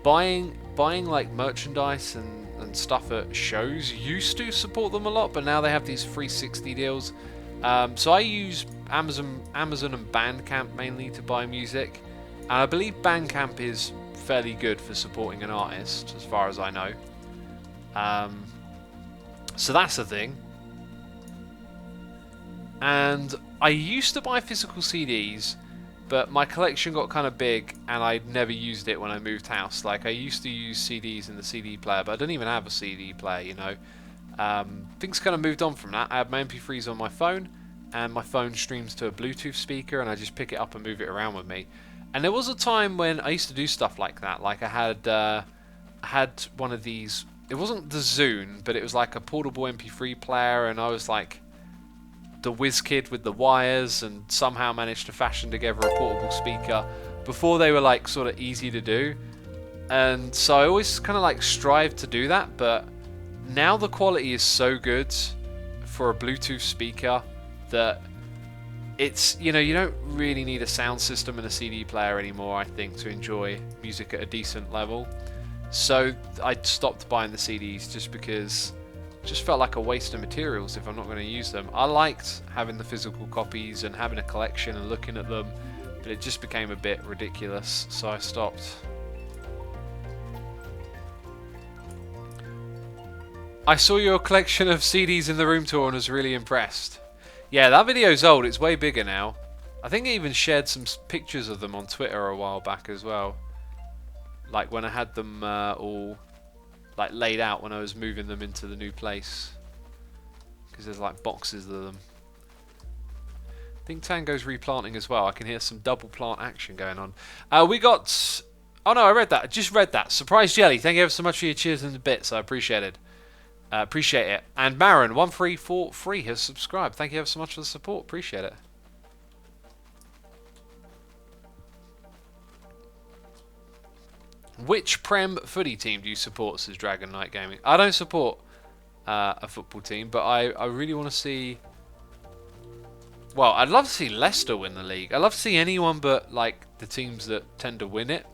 Buying like merchandise and stuff at shows used to support them a lot, but now they have these 360 deals. So I use Amazon and Bandcamp mainly to buy music, and I believe Bandcamp is fairly good for supporting an artist, as far as I know. So that's the thing. And I used to buy physical CDs, but my collection got kind of big and I never used it when I moved house. Like, I used to use CDs in the CD player, but I don't even have a CD player, you know. Things kind of moved on from that. I have my MP3s on my phone, and my phone streams to a Bluetooth speaker, and I just pick it up and move it around with me. And there was a time when I used to do stuff like that. Like, I had one of these. It wasn't the Zune, but it was like a portable MP3 player, and I was like the whiz kid with the wires, and somehow managed to fashion together a portable speaker before they were like sort of easy to do. And so I always kind of like strive to do that, but now the quality is so good for a Bluetooth speaker that it's, you know, you don't really need a sound system and a CD player anymore, I think, to enjoy music at a decent level. So I stopped buying the CDs just because it just felt like a waste of materials if I'm not going to use them. I liked having the physical copies and having a collection and looking at them, but it just became a bit ridiculous, so I stopped. I saw your collection of CDs in the room tour and was really impressed. Yeah, that video's old. It's way bigger now. I think I even shared some pictures of them on Twitter a while back as well. Like when I had them all like laid out when I was moving them into the new place. Because there's like boxes of them. I think Tango's replanting as well. I can hear some double plant action going on. We got... Oh no, I read that. I just read that. Surprise Jelly. Thank you ever so much for your cheers and the bits. I appreciate it. Appreciate it. And Marin1343 has subscribed. Thank you ever so much for the support. Appreciate it. Which Prem footy team do you support, says Dragon Knight Gaming? I don't support a football team, but I really want to see... Well, I'd love to see Leicester win the league. I'd love to see anyone but like the teams that tend to win it.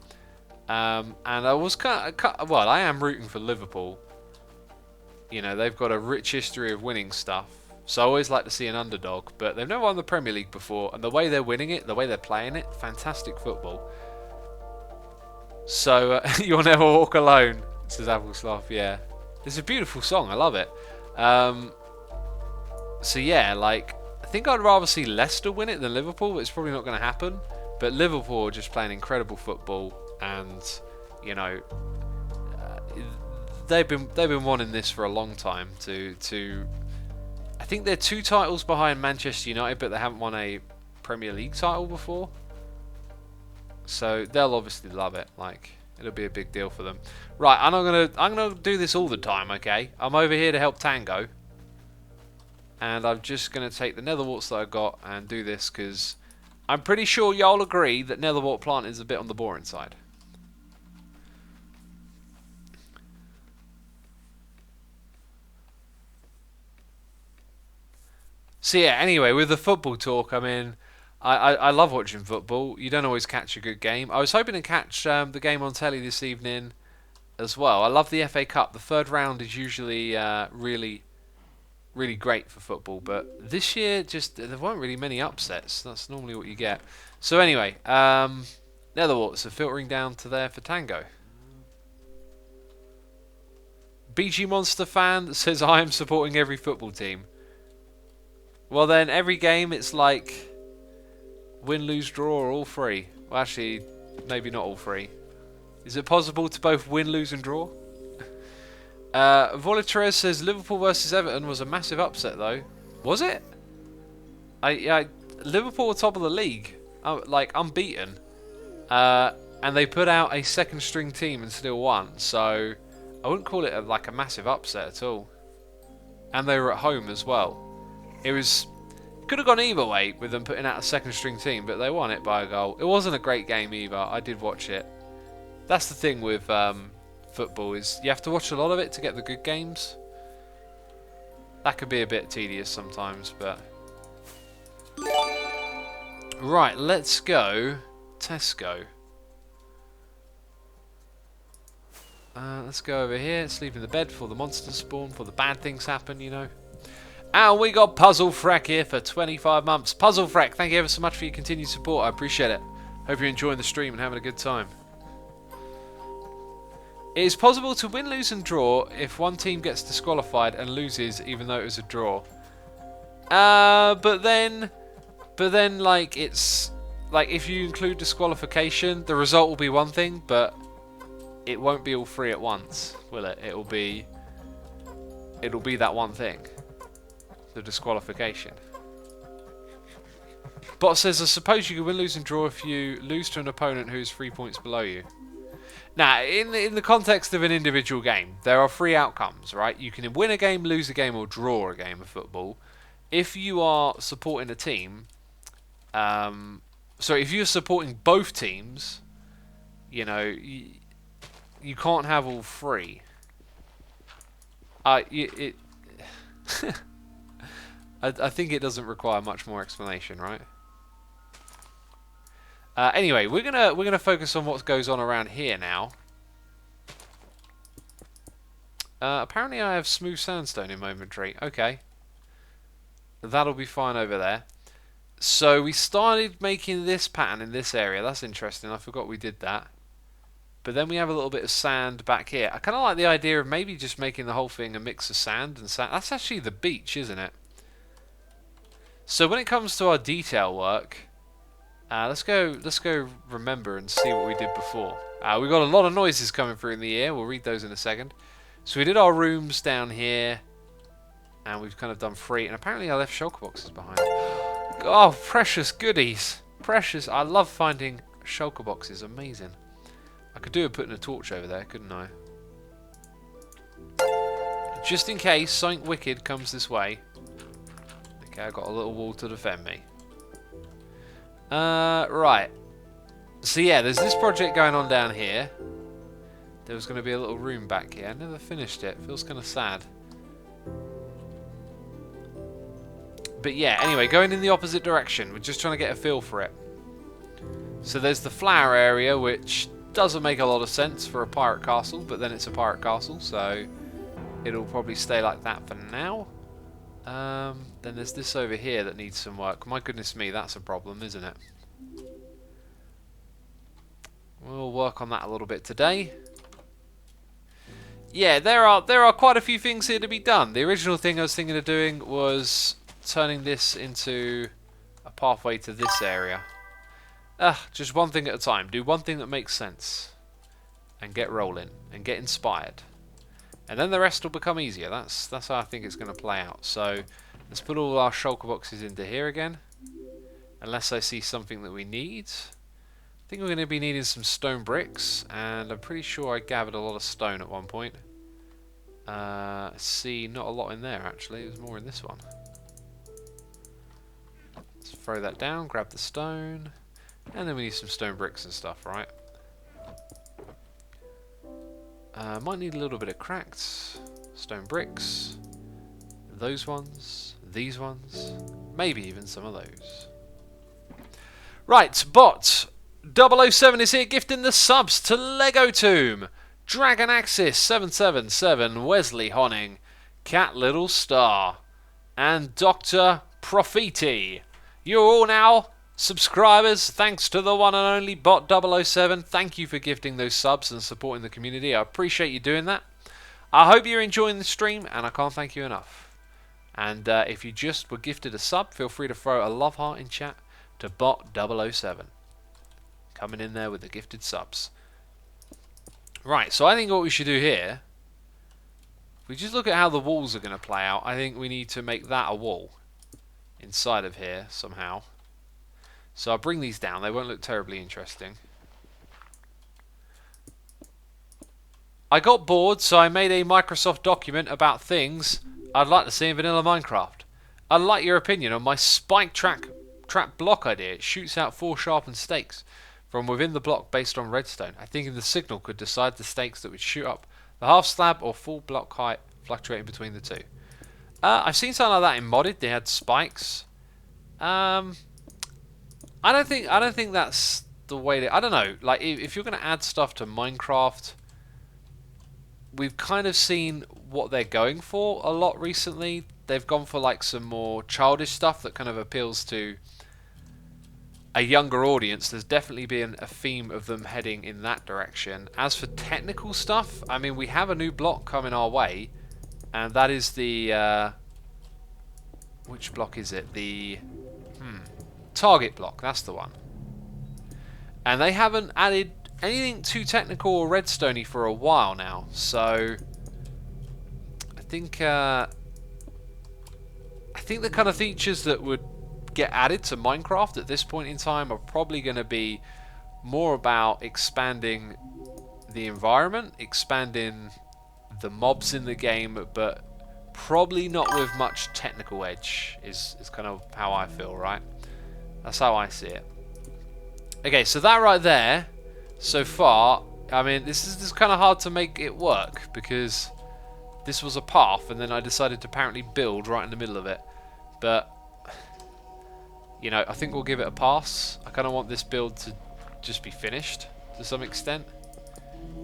And I was well, I am rooting for Liverpool. You know, they've got a rich history of winning stuff. So I always like to see an underdog. But they've never won the Premier League before. And the way they're winning it, the way they're playing it, fantastic football. So, You'll Never Walk Alone, says Appleslav. Yeah. It's a beautiful song. I love it. So yeah, like... I think I'd rather see Leicester win it than Liverpool, but it's probably not going to happen. But Liverpool are just playing incredible football, and you know they've been wanting this for a long time. I think they're 2 titles behind Manchester United, but they haven't won a Premier League title before. So they'll obviously love it. Like it'll be a big deal for them. Right, I'm gonna do this all the time. Okay, I'm over here to help Tango. And I'm just going to take the nether warts that I got and do this because I'm pretty sure y'all agree that nether wart plant is a bit on the boring side. So yeah, anyway, with the football talk, I mean, I love watching football. You don't always catch a good game. I was hoping to catch the game on telly this evening as well. I love the FA Cup. The third round is usually really great for football, but this year just there weren't really many upsets. That's normally what you get. So anyway, netherwarts are filtering down to there for Tango. BG Monster fan that says I am supporting every football team. Well then, every game it's like win, lose, draw, or all 3. Well, actually, maybe not all 3. Is it possible to both win, lose, and draw? Volatrez says Liverpool versus Everton was a massive upset though. Was it? Liverpool were top of the league, like unbeaten, and they put out a second string team and still won. So I wouldn't call it like a massive upset at all. And they were at home as well. It could have gone either way with them putting out a second string team, but they won it by a goal. It wasn't a great game either. I did watch it. That's the thing with football is you have to watch a lot of it to get the good games. That could be a bit tedious sometimes, but right, let's go Tesco. Let's go over here, sleep in the bed before the monsters spawn, before the bad things happen, you know. And we got Puzzle Freck here for 25 months. Puzzle Freck, thank you ever so much for your continued support. I appreciate it. Hope you're enjoying the stream and having a good time. It is possible to win, lose and draw if one team gets disqualified and loses even though it was a draw. But then like it's like if you include disqualification, the result will be one thing, but it won't be all 3 at once, will it? It'll be that one thing. The disqualification. Bot says, I suppose you can win, lose and draw if you lose to an opponent who's 3 points below you. Now, in the context of an individual game, there are 3 outcomes, right? You can win a game, lose a game, or draw a game of football. If you are supporting a team, if you're supporting both teams, you know, you can't have all 3. I think it doesn't require much more explanation, right? Anyway, we're gonna focus on what goes on around here now. Apparently, I have smooth sandstone in my inventory. Okay, that'll be fine over there. So we started making this pattern in this area. That's interesting. I forgot we did that. But then we have a little bit of sand back here. I kind of like the idea of maybe just making the whole thing a mix of sand and sand. That's actually the beach, isn't it? So when it comes to our detail work, Let's go remember and see what we did before. We got a lot of noises coming through in the ear. We'll read those in a second. So we did our rooms down here, and we've kind of done 3. And apparently I left shulker boxes behind. Oh, precious goodies. Precious. I love finding shulker boxes. Amazing. I could do with putting a torch over there, couldn't I? Just in case something wicked comes this way. Okay, I got a little wall to defend me. Right. So yeah, there's this project going on down here. There was going to be a little room back here. I never finished it. Feels kind of sad. But yeah, anyway, going in the opposite direction. We're just trying to get a feel for it. So there's the flower area, which doesn't make a lot of sense for a pirate castle, but then it's a pirate castle, so it'll probably stay like that for now. Then there's this over here that needs some work. My goodness me, that's a problem, isn't it? We'll work on that a little bit today. Yeah, there are quite a few things here to be done. The original thing I was thinking of doing was turning this into a pathway to this area. Just one thing at a time. Do one thing that makes sense. And get rolling. And get inspired. And then the rest will become easier. That's how I think it's going to play out. So let's put all our shulker boxes into here again. Unless I see something that we need. I think we're going to be needing some stone bricks. And I'm pretty sure I gathered a lot of stone at one point. See, not a lot in there actually. There's more in this one. Let's throw that down. Grab the stone. And then we need some stone bricks and stuff, right? Might need a little bit of cracked stone bricks. Those ones. These ones. Maybe even some of those. Right, bot 007 is here gifting the subs to Lego Tomb, Dragon Axis 777, Wesley Honning, Cat Little Star, and Dr. Profiti. You're all now subscribers, thanks to the one and only bot 007. Thank you for gifting those subs and supporting the community. I appreciate you doing that. I hope you're enjoying the stream, and I can't thank you enough. And if you just were gifted a sub, feel free to throw a love heart in chat to bot 007. Coming in there with the gifted subs. Right, so I think what we should do here, if we just look at how the walls are going to play out, I think we need to make that a wall inside of here somehow. So I'll bring these down. They won't look terribly interesting. I got bored, so I made a Microsoft document about things I'd like to see in vanilla Minecraft. I'd like your opinion on my spike trap block idea. It shoots out 4 sharpened stakes from within the block based on redstone. I think the signal could decide the stakes that would shoot up the half slab or full block height, fluctuating between the two. I've seen something like that in modded. They had spikes. I don't think that's the way to. I don't know. Like if you're going to add stuff to Minecraft, we've kind of seen what they're going for a lot recently. They've gone for like some more childish stuff that kind of appeals to a younger audience. There's definitely been a theme of them heading in that direction. As for technical stuff, I mean, we have a new block coming our way, and that is the which block is it? The target block. That's the one. And they haven't added anything too technical or redstoney for a while now. So I think the kind of features that would get added to Minecraft at this point in time are probably going to be more about expanding the environment, expanding the mobs in the game, but probably not with much technical edge is kind of how I feel, right? That's how I see it. Okay, so that right there, so far, I mean, this is kind of hard to make it work because this was a path and then I decided to apparently build right in the middle of it. But you know, I think we'll give it a pass. I kind of want this build to just be finished to some extent.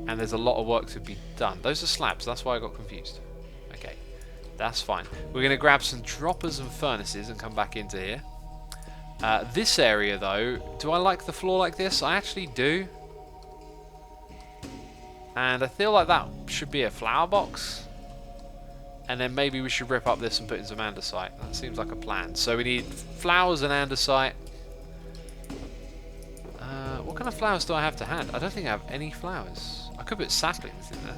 And there's a lot of work to be done. Those are slabs, that's why I got confused. Okay, that's fine. We're going to grab some droppers and furnaces and come back into here. This area though, do I like the floor like this? I actually do. And I feel like that should be a flower box. And then maybe we should rip up this and put in some andesite. That seems like a plan. So we need flowers and andesite. What kind of flowers do I have to hand? I don't think I have any flowers. I could put saplings in there.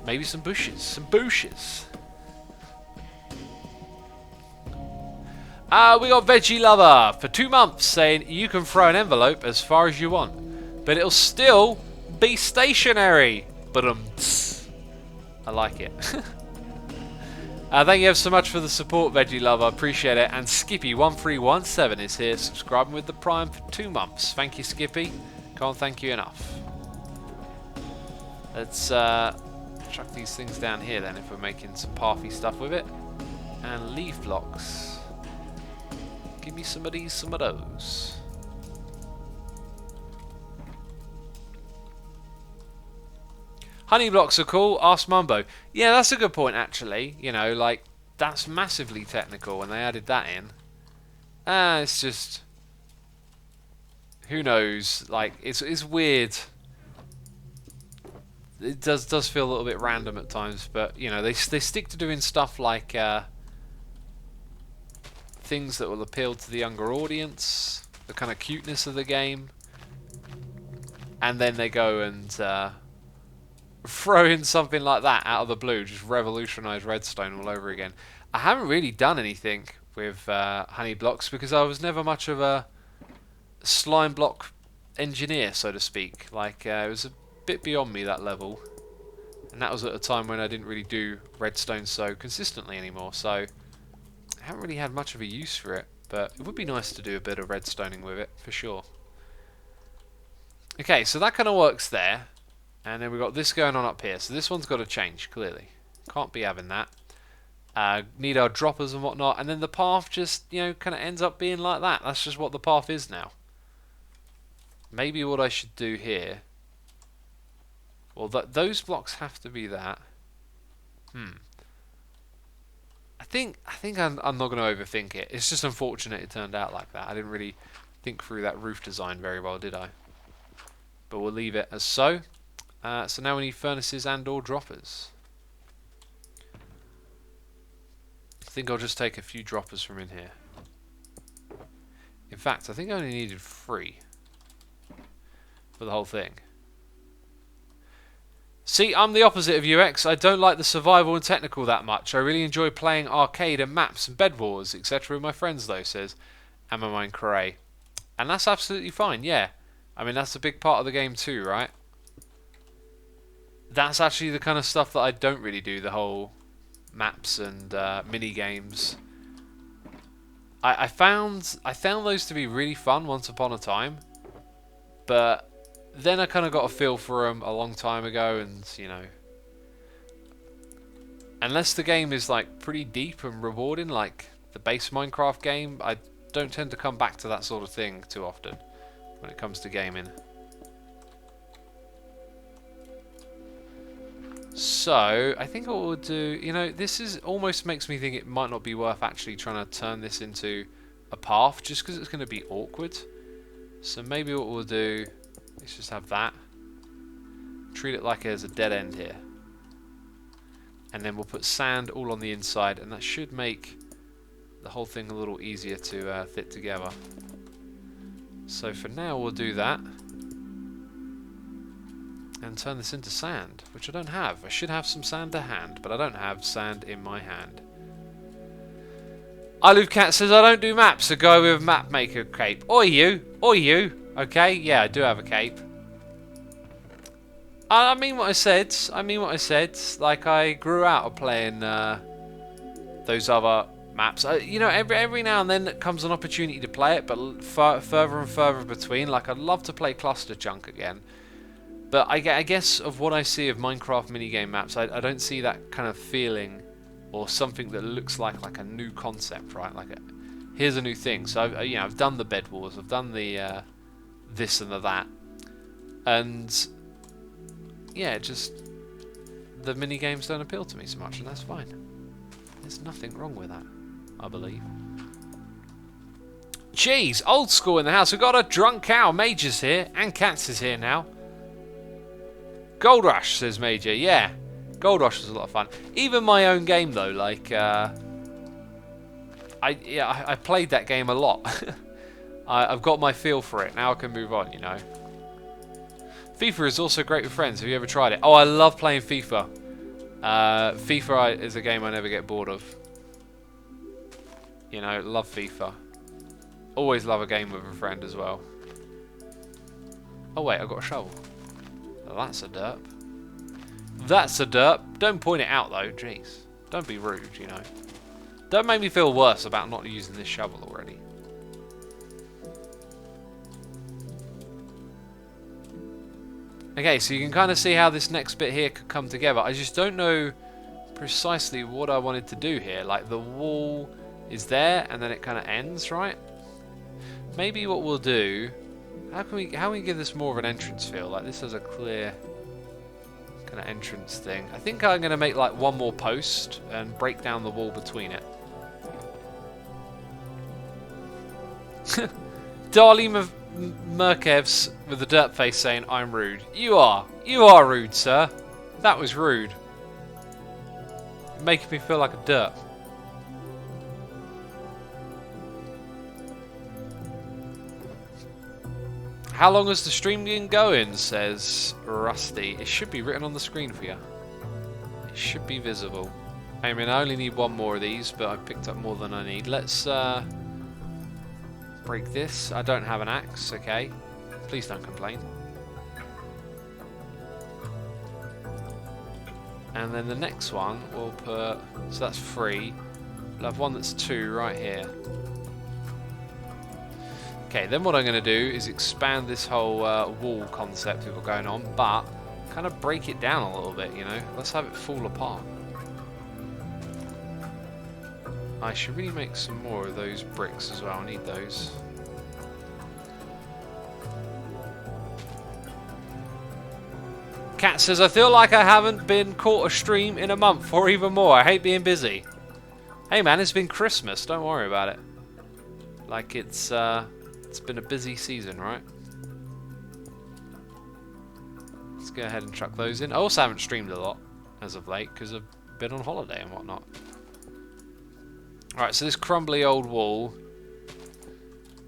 Maybe some bushes. Some bushes. We got Veggie Lover for 2 months saying you can throw an envelope as far as you want, but it'll still be stationary. But I like it. Thank you so much for the support, Veggie Lover. Appreciate it. And Skippy1317 is here, subscribing with the Prime for 2 months. Thank you, Skippy. Can't thank you enough. Let's chuck these things down here then, if we're making some pathy stuff with it. And leaf blocks. Give me some of these, some of those. Honey blocks are cool. Ask Mumbo. Yeah, that's a good point, actually. You know, like, that's massively technical when they added that in. It's just... Who knows? Like, it's weird. It does feel a little bit random at times, but, you know, they stick to doing stuff like... things that will appeal to the younger audience, the kind of cuteness of the game, and then they go and throw in something like that out of the blue, just revolutionize redstone all over again. I haven't really done anything with honey blocks because I was never much of a slime block engineer, so to speak. Like, it was a bit beyond me, that level, and that was at a time when I didn't really do redstone so consistently anymore, so I haven't really had much of a use for it, but it would be nice to do a bit of redstoning with it, for sure. Okay, so that kind of works there. And then we've got this going on up here. So this one's got to change, clearly. Can't be having that. Need our droppers and whatnot. And then the path just, you know, kind of ends up being like that. That's just what the path is now. Maybe what I should do here... Well, those blocks have to be that. I think I'm not going to overthink it. It's just unfortunate it turned out like that. I didn't really think through that roof design very well, did I? But we'll leave it as so. So now we need furnaces and or droppers. I think I'll just take a few droppers from in here. In fact, I think I only needed 3 for the whole thing. See, I'm the opposite of UX. I don't like the survival and technical that much. I really enjoy playing arcade and maps and bed wars, etc. with my friends, though, says Amamine Cray. And that's absolutely fine, yeah. I mean, that's a big part of the game too, right? That's actually the kind of stuff that I don't really do, the whole maps and mini games. I found those to be really fun once upon a time, but then I kind of got a feel for them a long time ago, and you know, unless the game is like pretty deep and rewarding, like the base Minecraft game, I don't tend to come back to that sort of thing too often when it comes to gaming. So I think what we'll do, you know, this is almost makes me think it might not be worth actually trying to turn this into a path, just because it's going to be awkward. So maybe what we'll do, let's just have that. Treat it like there's a dead end here. And then we'll put sand all on the inside, and that should make the whole thing a little easier to fit together. So for now we'll do that. And turn this into sand, which I don't have. I should have some sand to hand, but I don't have sand in my hand. Cat says, I don't do maps, a guy with a map maker cape. Oi you! Oi you! Okay, yeah, I do have a cape. I mean what I said. I mean what I said. Like, I grew out of playing those other maps. You know, every now and then it comes an opportunity to play it, but further and further between. Like, I'd love to play Cluster Chunk again. But I guess of what I see of Minecraft minigame maps, I don't see that kind of feeling or something that looks like a new concept, right? Like, here's a new thing. So, you know, I've done the bed wars, I've done the this and the that, and yeah, just the minigames don't appeal to me so much, and that's fine. There's nothing wrong with that, I believe. Jeez, old school in the house. We've got a drunk cow. Major's here, and Cats is here now. Gold Rush, says Major. Yeah, Gold Rush was a lot of fun. Even my own game, though, like, I played that game a lot. I've got my feel for it. Now I can move on, you know. FIFA is also great with friends. Have you ever tried it? Oh, I love playing FIFA. FIFA is a game I never get bored of. You know, love FIFA. Always love a game with a friend as well. Oh wait, I've got a shovel. Oh, that's a derp. That's a derp. Don't point it out though, jeez. Don't be rude, you know. Don't make me feel worse about not using this shovel already. Okay, so you can kind of see how this next bit here could come together. I just don't know precisely what I wanted to do here. Like the wall is there and then it kind of ends, right? Maybe what we'll do, how can we give this more of an entrance feel? Like this has a clear kind of entrance thing. I think I'm going to make like one more post and break down the wall between it. Darlene Merkevs with the dirt face saying, I'm rude. You are rude, sir. That was rude. You're making me feel like a derp. How long has the stream been going, says Rusty. It should be written on the screen for you. It should be visible. I mean, I only need one more of these, but I picked up more than I need. Let's break this. I don't have an axe, okay. Please don't complain. And then the next one, we'll put... So that's 3. We'll have one that's 2 right here. Okay, then what I'm going to do is expand this whole wall concept we've got going on, but kind of break it down a little bit, you know. Let's have it fall apart. I should really make some more of those bricks as well. I need those. Cat says, I feel like I haven't been caught a stream in a month or even more. I hate being busy. Hey man, it's been Christmas. Don't worry about it. Like it's been a busy season, right? Let's go ahead and chuck those in. I also haven't streamed a lot as of late because I've been on holiday and whatnot. Alright, so this crumbly old wall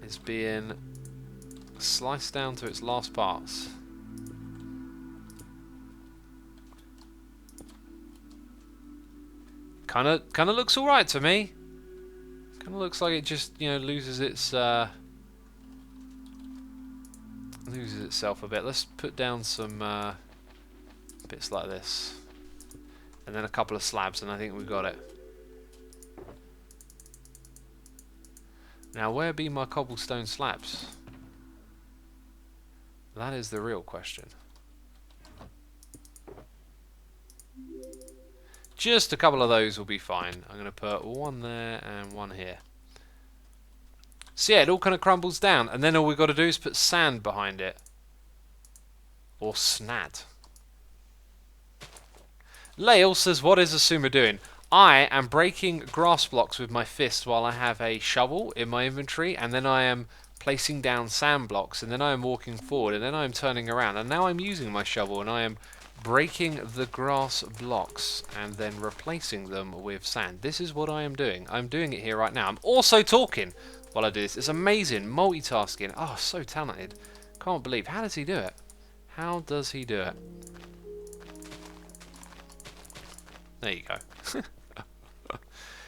is being sliced down to its last parts. Kinda looks alright to me. Kinda looks like it just, you know, loses itself a bit. Let's put down some bits like this. And then a couple of slabs and I think we've got it. Now, where be my cobblestone slabs? That is the real question. Just a couple of those will be fine. I'm going to put one there and one here. So yeah, it all kind of crumbles down. And then all we've got to do is put sand behind it. Or snad. Lael says, what is Asuma doing? I am breaking grass blocks with my fist while I have a shovel in my inventory, and then I am placing down sand blocks, and then I am walking forward, and then I am turning around, and now I'm using my shovel, and I am breaking the grass blocks, and then replacing them with sand. This is what I am doing. I'm doing it here right now. I'm also talking while I do this. It's amazing. Multitasking. Oh, so talented. Can't believe. How does he do it? How does he do it? There you go.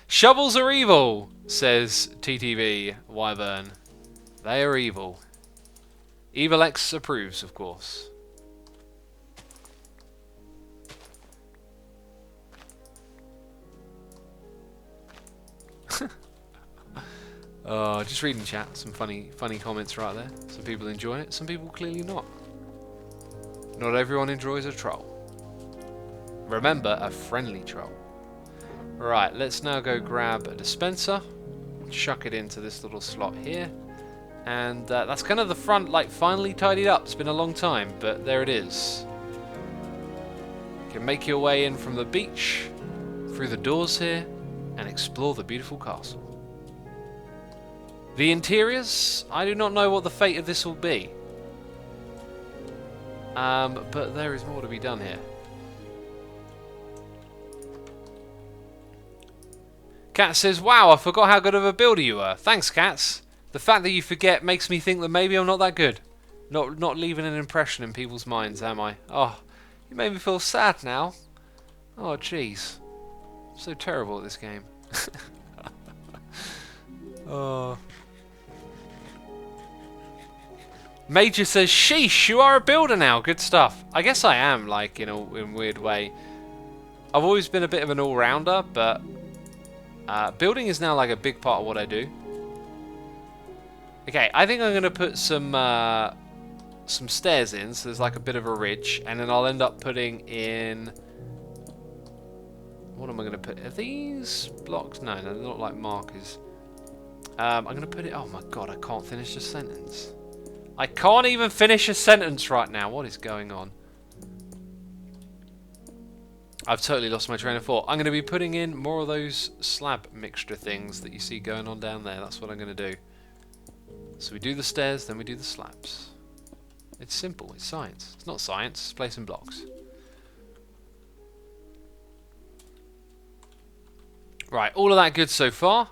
Shovels are evil, says TTV Wyvern. They are evil. Evil X approves, of course. Just reading chat, some funny comments right there. Some people enjoy it, some people clearly not. Not everyone enjoys a troll. Remember, a friendly troll. Right, let's now go grab a dispenser, chuck it into this little slot here, and that's kind of the front, like, finally tidied up. It's been a long time, but there it is. You can make your way in from the beach, through the doors here, and explore the beautiful castle. The interiors, I do not know what the fate of this will be. But there is more to be done here. Cat says, wow, I forgot how good of a builder you were. Thanks, Cats. The fact that you forget makes me think that maybe I'm not that good. Not leaving an impression in people's minds, am I? Oh, you made me feel sad now. Oh, jeez. I'm so terrible at this game. Oh. Major says, sheesh, you are a builder now. Good stuff. I guess I am, like, in a weird way. I've always been a bit of an all-rounder, but building is now like a big part of what I do. Okay, I think I'm going to put some stairs in, so there's like a bit of a ridge, and then I'll end up putting in... What am I going to put? Are these blocks? No, they're not like markers. I'm going to put it... Oh my god, I can't finish a sentence. I can't even finish a sentence right now. What is going on? I've totally lost my train of thought. I'm going to be putting in more of those slab mixture things that you see going on down there. That's what I'm going to do. So we do the stairs, then we do the slabs. It's simple. It's science. It's not science. It's placing blocks. Right, all of that good so far.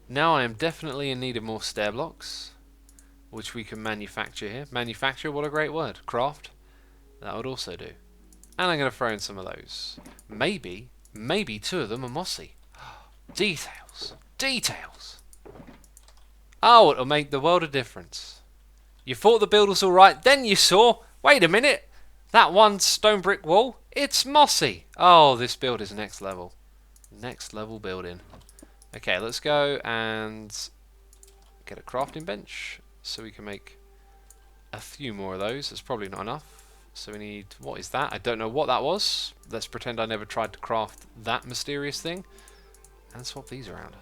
Now I am definitely in need of more stair blocks, which we can manufacture here. Manufacture, what a great word. Craft, that would also do. And I'm going to throw in some of those. Maybe 2 of them are mossy. Details. Details. Oh, it'll make the world of difference. You thought the build was alright, then you saw, wait a minute, that one stone brick wall, it's mossy. Oh, this build is next level. Next level building. Okay, let's go and get a crafting bench so we can make a few more of those. That's probably not enough. So we need, what is that? I don't know what that was. Let's pretend I never tried to craft that mysterious thing. And swap these around.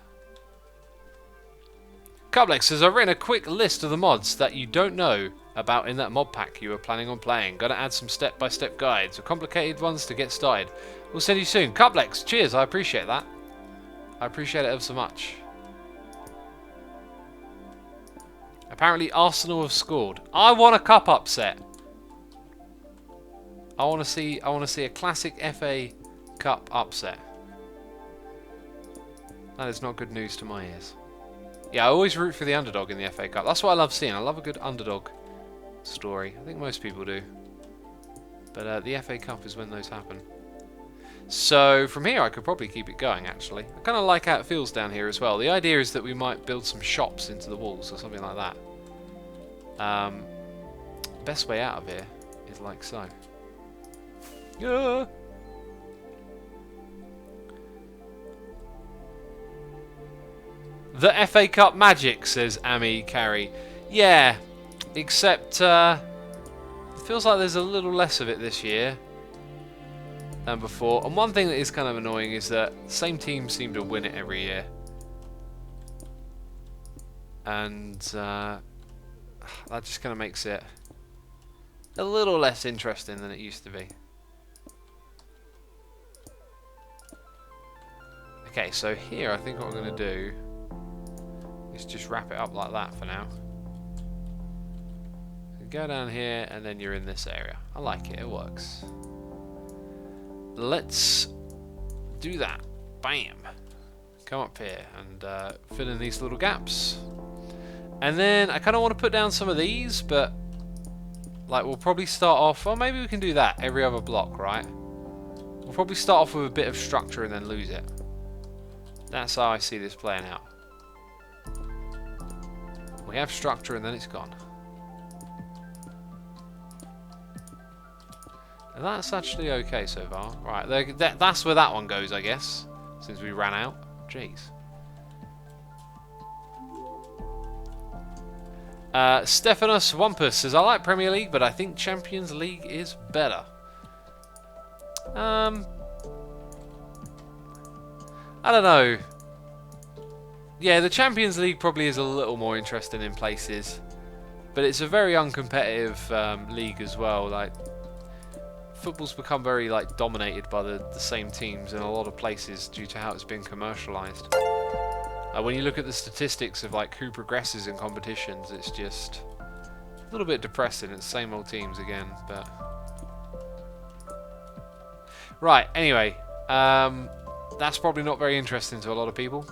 Cublex says, I've written a quick list of the mods that you don't know about in that mod pack you were planning on playing. Gonna add some step-by-step guides or complicated ones to get started. We'll send you soon. Cublex, cheers, I appreciate that. I appreciate it ever so much. Apparently Arsenal have scored. I want a cup upset. I want to see a classic FA Cup upset. That is not good news to my ears. Yeah, I always root for the underdog in the FA Cup. That's what I love seeing. I love a good underdog story. I think most people do. But the FA Cup is when those happen. So from here I could probably keep it going, actually. I kind of like how it feels down here as well. The idea is that we might build some shops into the walls or something like that. Best way out of here is like so. Yeah. The FA Cup magic, says Amy Carey. Yeah, except it feels like there's a little less of it this year than before. And one thing that is kind of annoying is that the same teams seem to win it every year. And that just kind of makes it a little less interesting than it used to be. Okay, so here I think what I'm going to do is just wrap it up like that for now. Go down here and then you're in this area. I like it, it works. Let's do that. Bam! Come up here and fill in these little gaps. And then I kind of want to put down some of these, but like we'll probably start off, or maybe we can do that every other block, right? We'll probably start off with a bit of structure and then lose it. That's how I see this playing out. We have structure and then it's gone. And that's actually okay so far. Right, that's where that one goes, I guess, since we ran out. Jeez. Stephanus Wampus says, I like Premier League, but I think Champions League is better. I don't know. Yeah, the Champions League probably is a little more interesting in places, but it's a very uncompetitive league as well. Like, football's become very like dominated by the same teams in a lot of places due to how it's been commercialized. When you look at the statistics of like who progresses in competitions, it's just a little bit depressing. It's the same old teams again, but right. Anyway, that's probably not very interesting to a lot of people.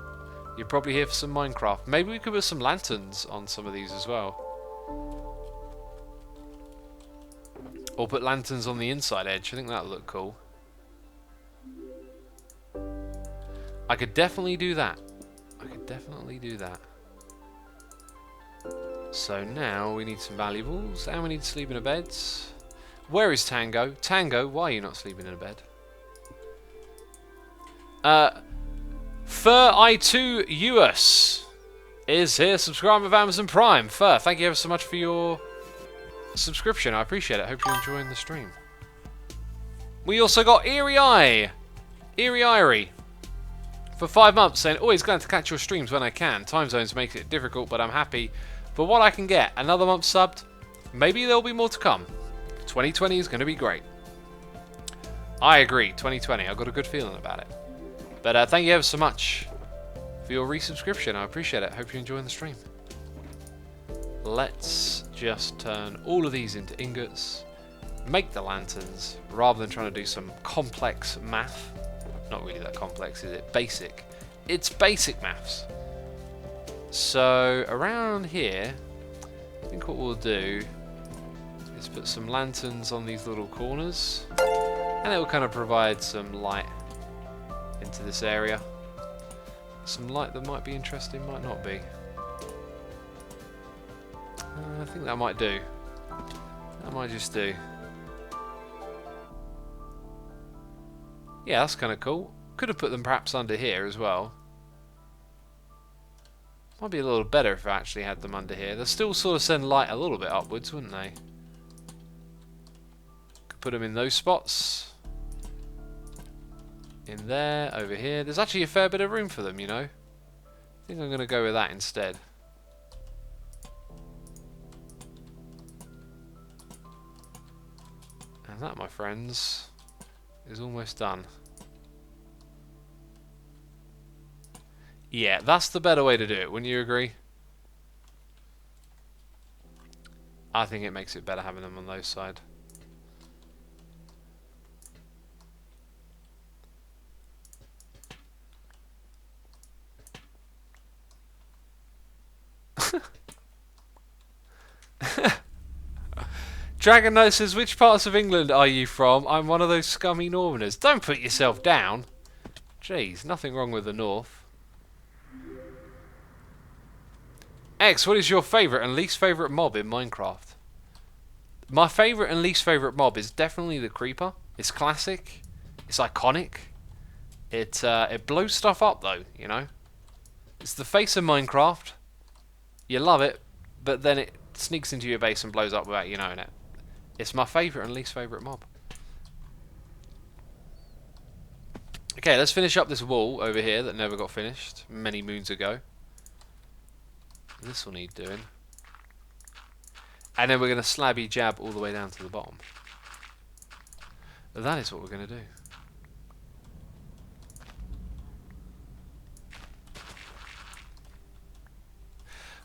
You're probably here for some Minecraft. Maybe we could put some lanterns on some of these as well. Or put lanterns on the inside edge. I think that would look cool. I could definitely do that. So now we need some valuables and we need to sleep in a bed. Where is Tango? Tango, why are you not sleeping in a bed? Fur I2 US is here, subscriber of Amazon Prime. Fur, thank you ever so much for your subscription. I appreciate it. Hope you're enjoying the stream. We also got Eerie Eye. Eerie Irie. For 5 months saying, always glad to catch your streams when I can. Time zones make it difficult, but I'm happy for what I can get. Another month subbed. Maybe there'll be more to come. 2020 is going to be great. I agree. 2020. I've got a good feeling about it. But thank you ever so much for your resubscription. I appreciate it. Hope you're enjoying the stream. Let's just turn all of these into ingots. Make the lanterns rather than trying to do some complex math. Not really that complex, is it? Basic. It's basic maths. So around here, I think what we'll do is put some lanterns on these little corners, and it will kind of provide some light into this area. Some light that might be interesting, might not be. I think that might do. That might just do. Yeah, that's kind of cool. Could have put them perhaps under here as well. Might be a little better if I actually had them under here. They'll still sort of send light a little bit upwards, wouldn't they? Could put them in those spots. In there, over here. There's actually a fair bit of room for them, you know. I think I'm going to go with that instead. And that, my friends, is almost done. Yeah, that's the better way to do it, wouldn't you agree? I think it makes it better having them on those sides. Dragon Knight says, which parts of England are you from? I'm one of those scummy Northerners. Don't put yourself down. Jeez, nothing wrong with the North. X, what is your favourite and least favourite mob in Minecraft? My favourite and least favourite mob is definitely the Creeper. It's classic. It's iconic. It blows stuff up though, you know. It's the face of Minecraft. You love it, but then it sneaks into your base and blows up without you knowing it. It's my favourite and least favourite mob. Okay, let's finish up this wall over here that never got finished many moons ago. This will need doing. And then we're going to slabby jab all the way down to the bottom. That is what we're going to do.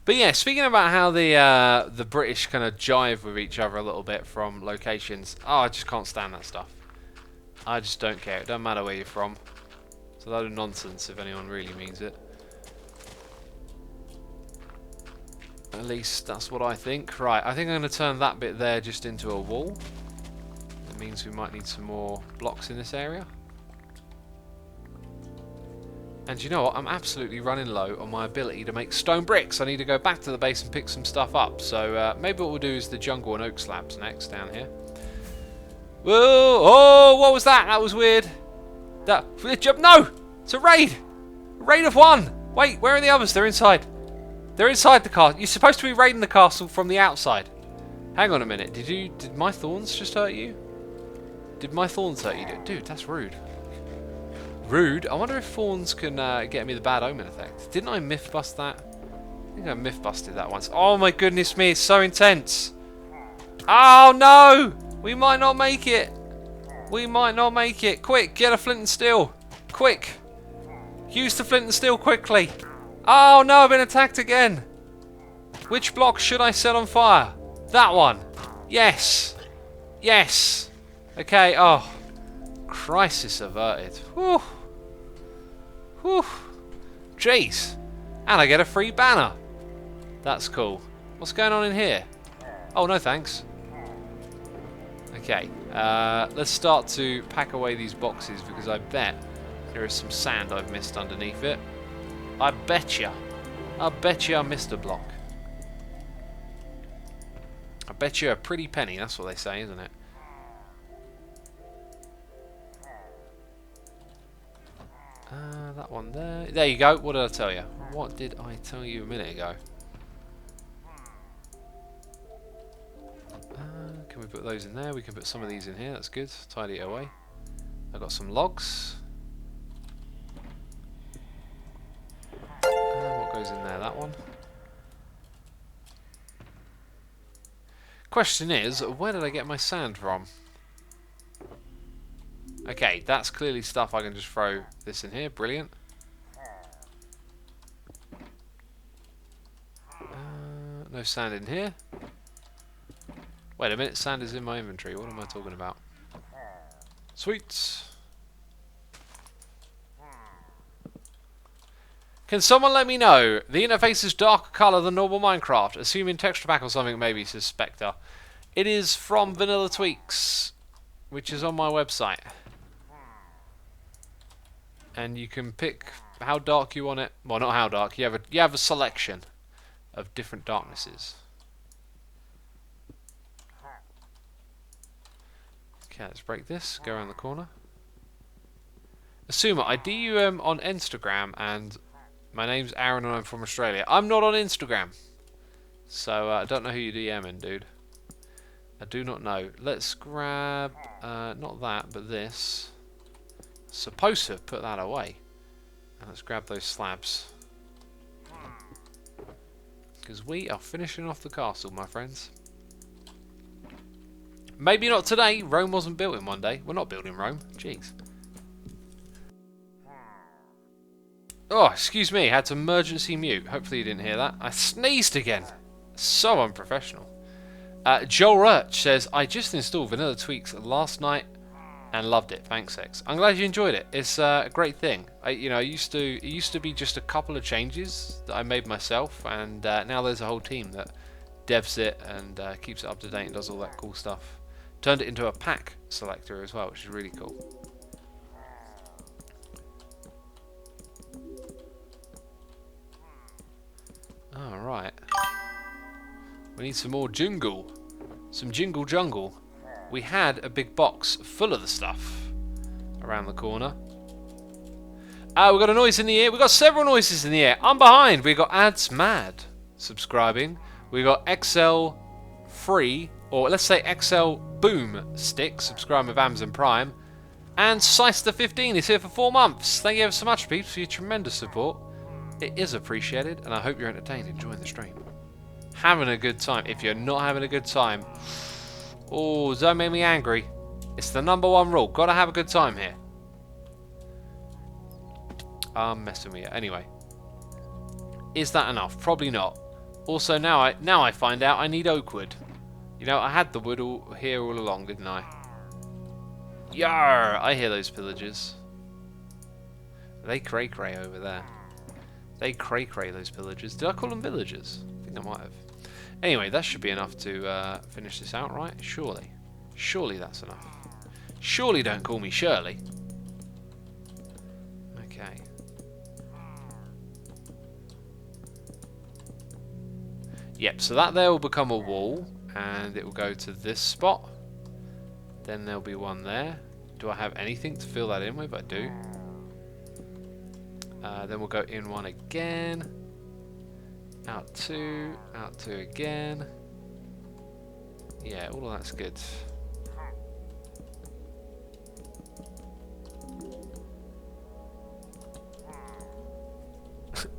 But yeah, speaking about how the British kind of jive with each other a little bit from locations. Oh, I just can't stand that stuff. I just don't care. It doesn't matter where you're from. It's a load of nonsense if anyone really means it. At least that's what I think. Right, I think I'm going to turn that bit there just into a wall. That means we might need some more blocks in this area. And you know what? I'm absolutely running low on my ability to make stone bricks. I need to go back to the base and pick some stuff up. So maybe what we'll do is the jungle and oak slabs next down here. Whoa! Oh, what was that? That was weird. No! It's a raid! A raid of one! Wait, where are the others? They're inside. They're inside the castle. You're supposed to be raiding the castle from the outside. Hang on a minute. Did my thorns just hurt you? Did my thorns hurt you? Dude, that's rude. Rude? I wonder if thorns can get me the bad omen effect. Didn't I myth bust that? I think I myth busted that once. Oh my goodness me, it's so intense. Oh no! We might not make it. We might not make it. Quick, get a flint and steel. Quick. Use the flint and steel quickly. Oh no, I've been attacked again. Which block should I set on fire? That one. Yes. Yes. Okay, oh. Crisis averted. Whew. Whew. Jeez. And I get a free banner. That's cool. What's going on in here? Oh, no thanks. Okay, let's start to pack away these boxes because I bet there is some sand I've missed underneath it. I betcha I missed a block. I bet you a pretty penny, that's what they say, isn't it? That one there. There you go. What did I tell you? What did I tell you a minute ago? Can we put those in there? We can put some of these in here. That's good. Tidy it away. I've got some logs. What goes in there? That one. Question is, where did I get my sand from? Okay, that's clearly stuff I can just throw this in here. Brilliant. No sand in here. Wait a minute, sand is in my inventory. What am I talking about? Sweet. Can someone let me know? The interface is darker colour than normal Minecraft. Assuming texture pack or something, maybe, says Spectre. It is from Vanilla Tweaks, which is on my website. And you can pick how dark you want it. Well, not how dark. You have a selection of different darknesses. Okay, let's break this. Go around the corner. Assumer, I do you on Instagram, and my name's Aaron, and I'm from Australia. I'm not on Instagram, so I don't know who you're DMing, dude. I do not know. Let's grab not that, but this. Supposed to have put that away. And let's grab those slabs. Because we are finishing off the castle, my friends. Maybe not today. Rome wasn't built in one day. We're not building Rome. Jeez. Oh, excuse me. I had to emergency mute. Hopefully you didn't hear that. I sneezed again. So unprofessional. Joel Rurch says, I just installed Vanilla Tweaks last night and loved it. Thanks, X. I'm glad you enjoyed it. It's a great thing. It used to be just a couple of changes that I made myself, and now there's a whole team that devs it and keeps it up to date and does all that cool stuff. Turned it into a pack selector as well, which is really cool. Alright. We need some more jingle. Some jingle jungle. We had a big box full of the stuff around the corner. We got a noise in the air. We got several noises in the air. I'm behind. We got Ads Mad subscribing. We got XL Free, or let's say XL Boom Stick subscribing with Amazon Prime. And Sister15 is here for 4 months. Thank you ever so much, peeps, for your tremendous support. It is appreciated, and I hope you're entertained, enjoying the stream. Having a good time. If you're not having a good time, oh, don't make me angry. It's the #1 rule. Gotta have a good time here. I'm messing with you. Anyway. Is that enough? Probably not. Also, now I find out I need oak wood. You know, I had the wood here all along, didn't I? Yarr! I hear those pillagers. They cray-cray over there. They cray-cray, those pillagers. Did I call them villagers? I think I might have. Anyway, that should be enough to finish this out, right? Surely. Surely that's enough. Surely don't call me Shirley. Okay. Yep, so that there will become a wall, and it will go to this spot. Then there'll be one there. Do I have anything to fill that in with? I do. Then we'll go in one again. Out two again. Yeah, all of that's good.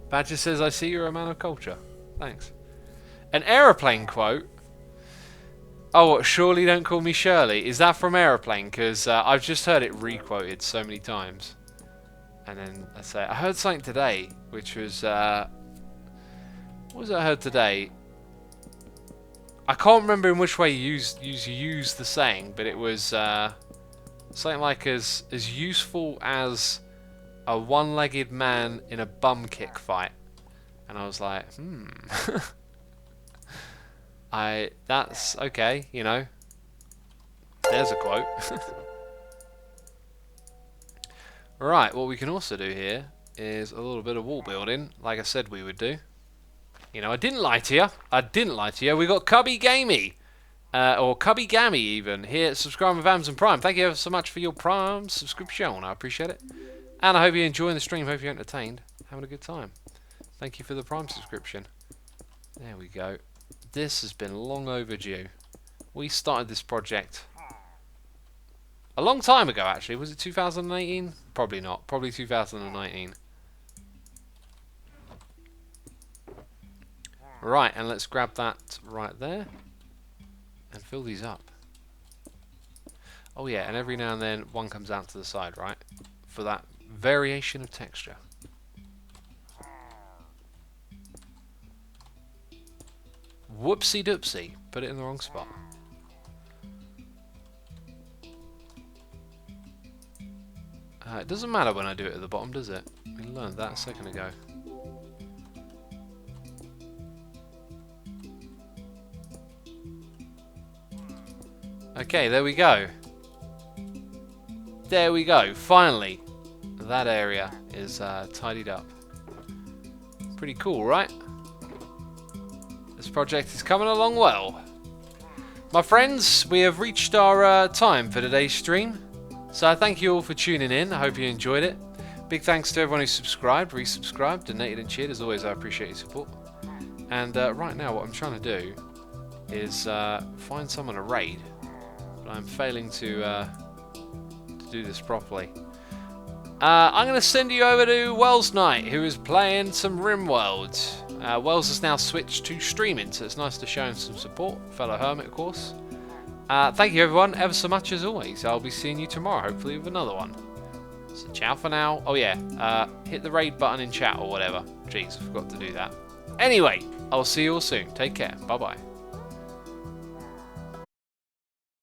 Badger says, I see you're a man of culture. Thanks. An aeroplane quote. Oh, what, surely don't call me Shirley. Is that from Aeroplane? Because I've just heard it re-quoted so many times. And then I say, I heard something today, which was, what was it I heard today? I can't remember in which way you used the saying, but it was something like as useful as a one-legged man in a bum kick fight. And I was like, that's okay, you know. There's a quote. Right, what we can also do here is a little bit of wall building, like I said we would do. You know, I didn't lie to you. I didn't lie to you. We got Cubby Gamey, or Cubby Gammy even, here subscribing with Amazon Prime. Thank you ever so much for your Prime subscription. I appreciate it. And I hope you're enjoying the stream. Hope you're entertained. Having a good time. Thank you for the Prime subscription. There we go. This has been long overdue. We started this project a long time ago, actually. Was it 2018? Probably not. Probably 2019. Right, and let's grab that right there and fill these up. Oh yeah, and every now and then one comes out to the side, right? For that variation of texture. Whoopsie doopsie. Put it in the wrong spot. It doesn't matter when I do it at the bottom, does it? We learned that a second ago. Okay, there we go. There we go. Finally, that area is tidied up. Pretty cool, right? This project is coming along well. My friends, we have reached our time for today's stream. So I thank you all for tuning in. I hope you enjoyed it. Big thanks to everyone who subscribed, resubscribed, donated and cheered. As always, I appreciate your support. And right now what I'm trying to do is find someone to raid. But I'm failing to do this properly. I'm going to send you over to Wells Knight, who is playing some RimWorld. Wells has now switched to streaming, so it's nice to show him some support. Fellow Hermit, of course. Thank you everyone ever so much as always. I'll be seeing you tomorrow, hopefully with another one. So ciao for now. Oh yeah, hit the raid button in chat or whatever. Jeez, I forgot to do that. Anyway, I'll see you all soon. Take care. Bye bye.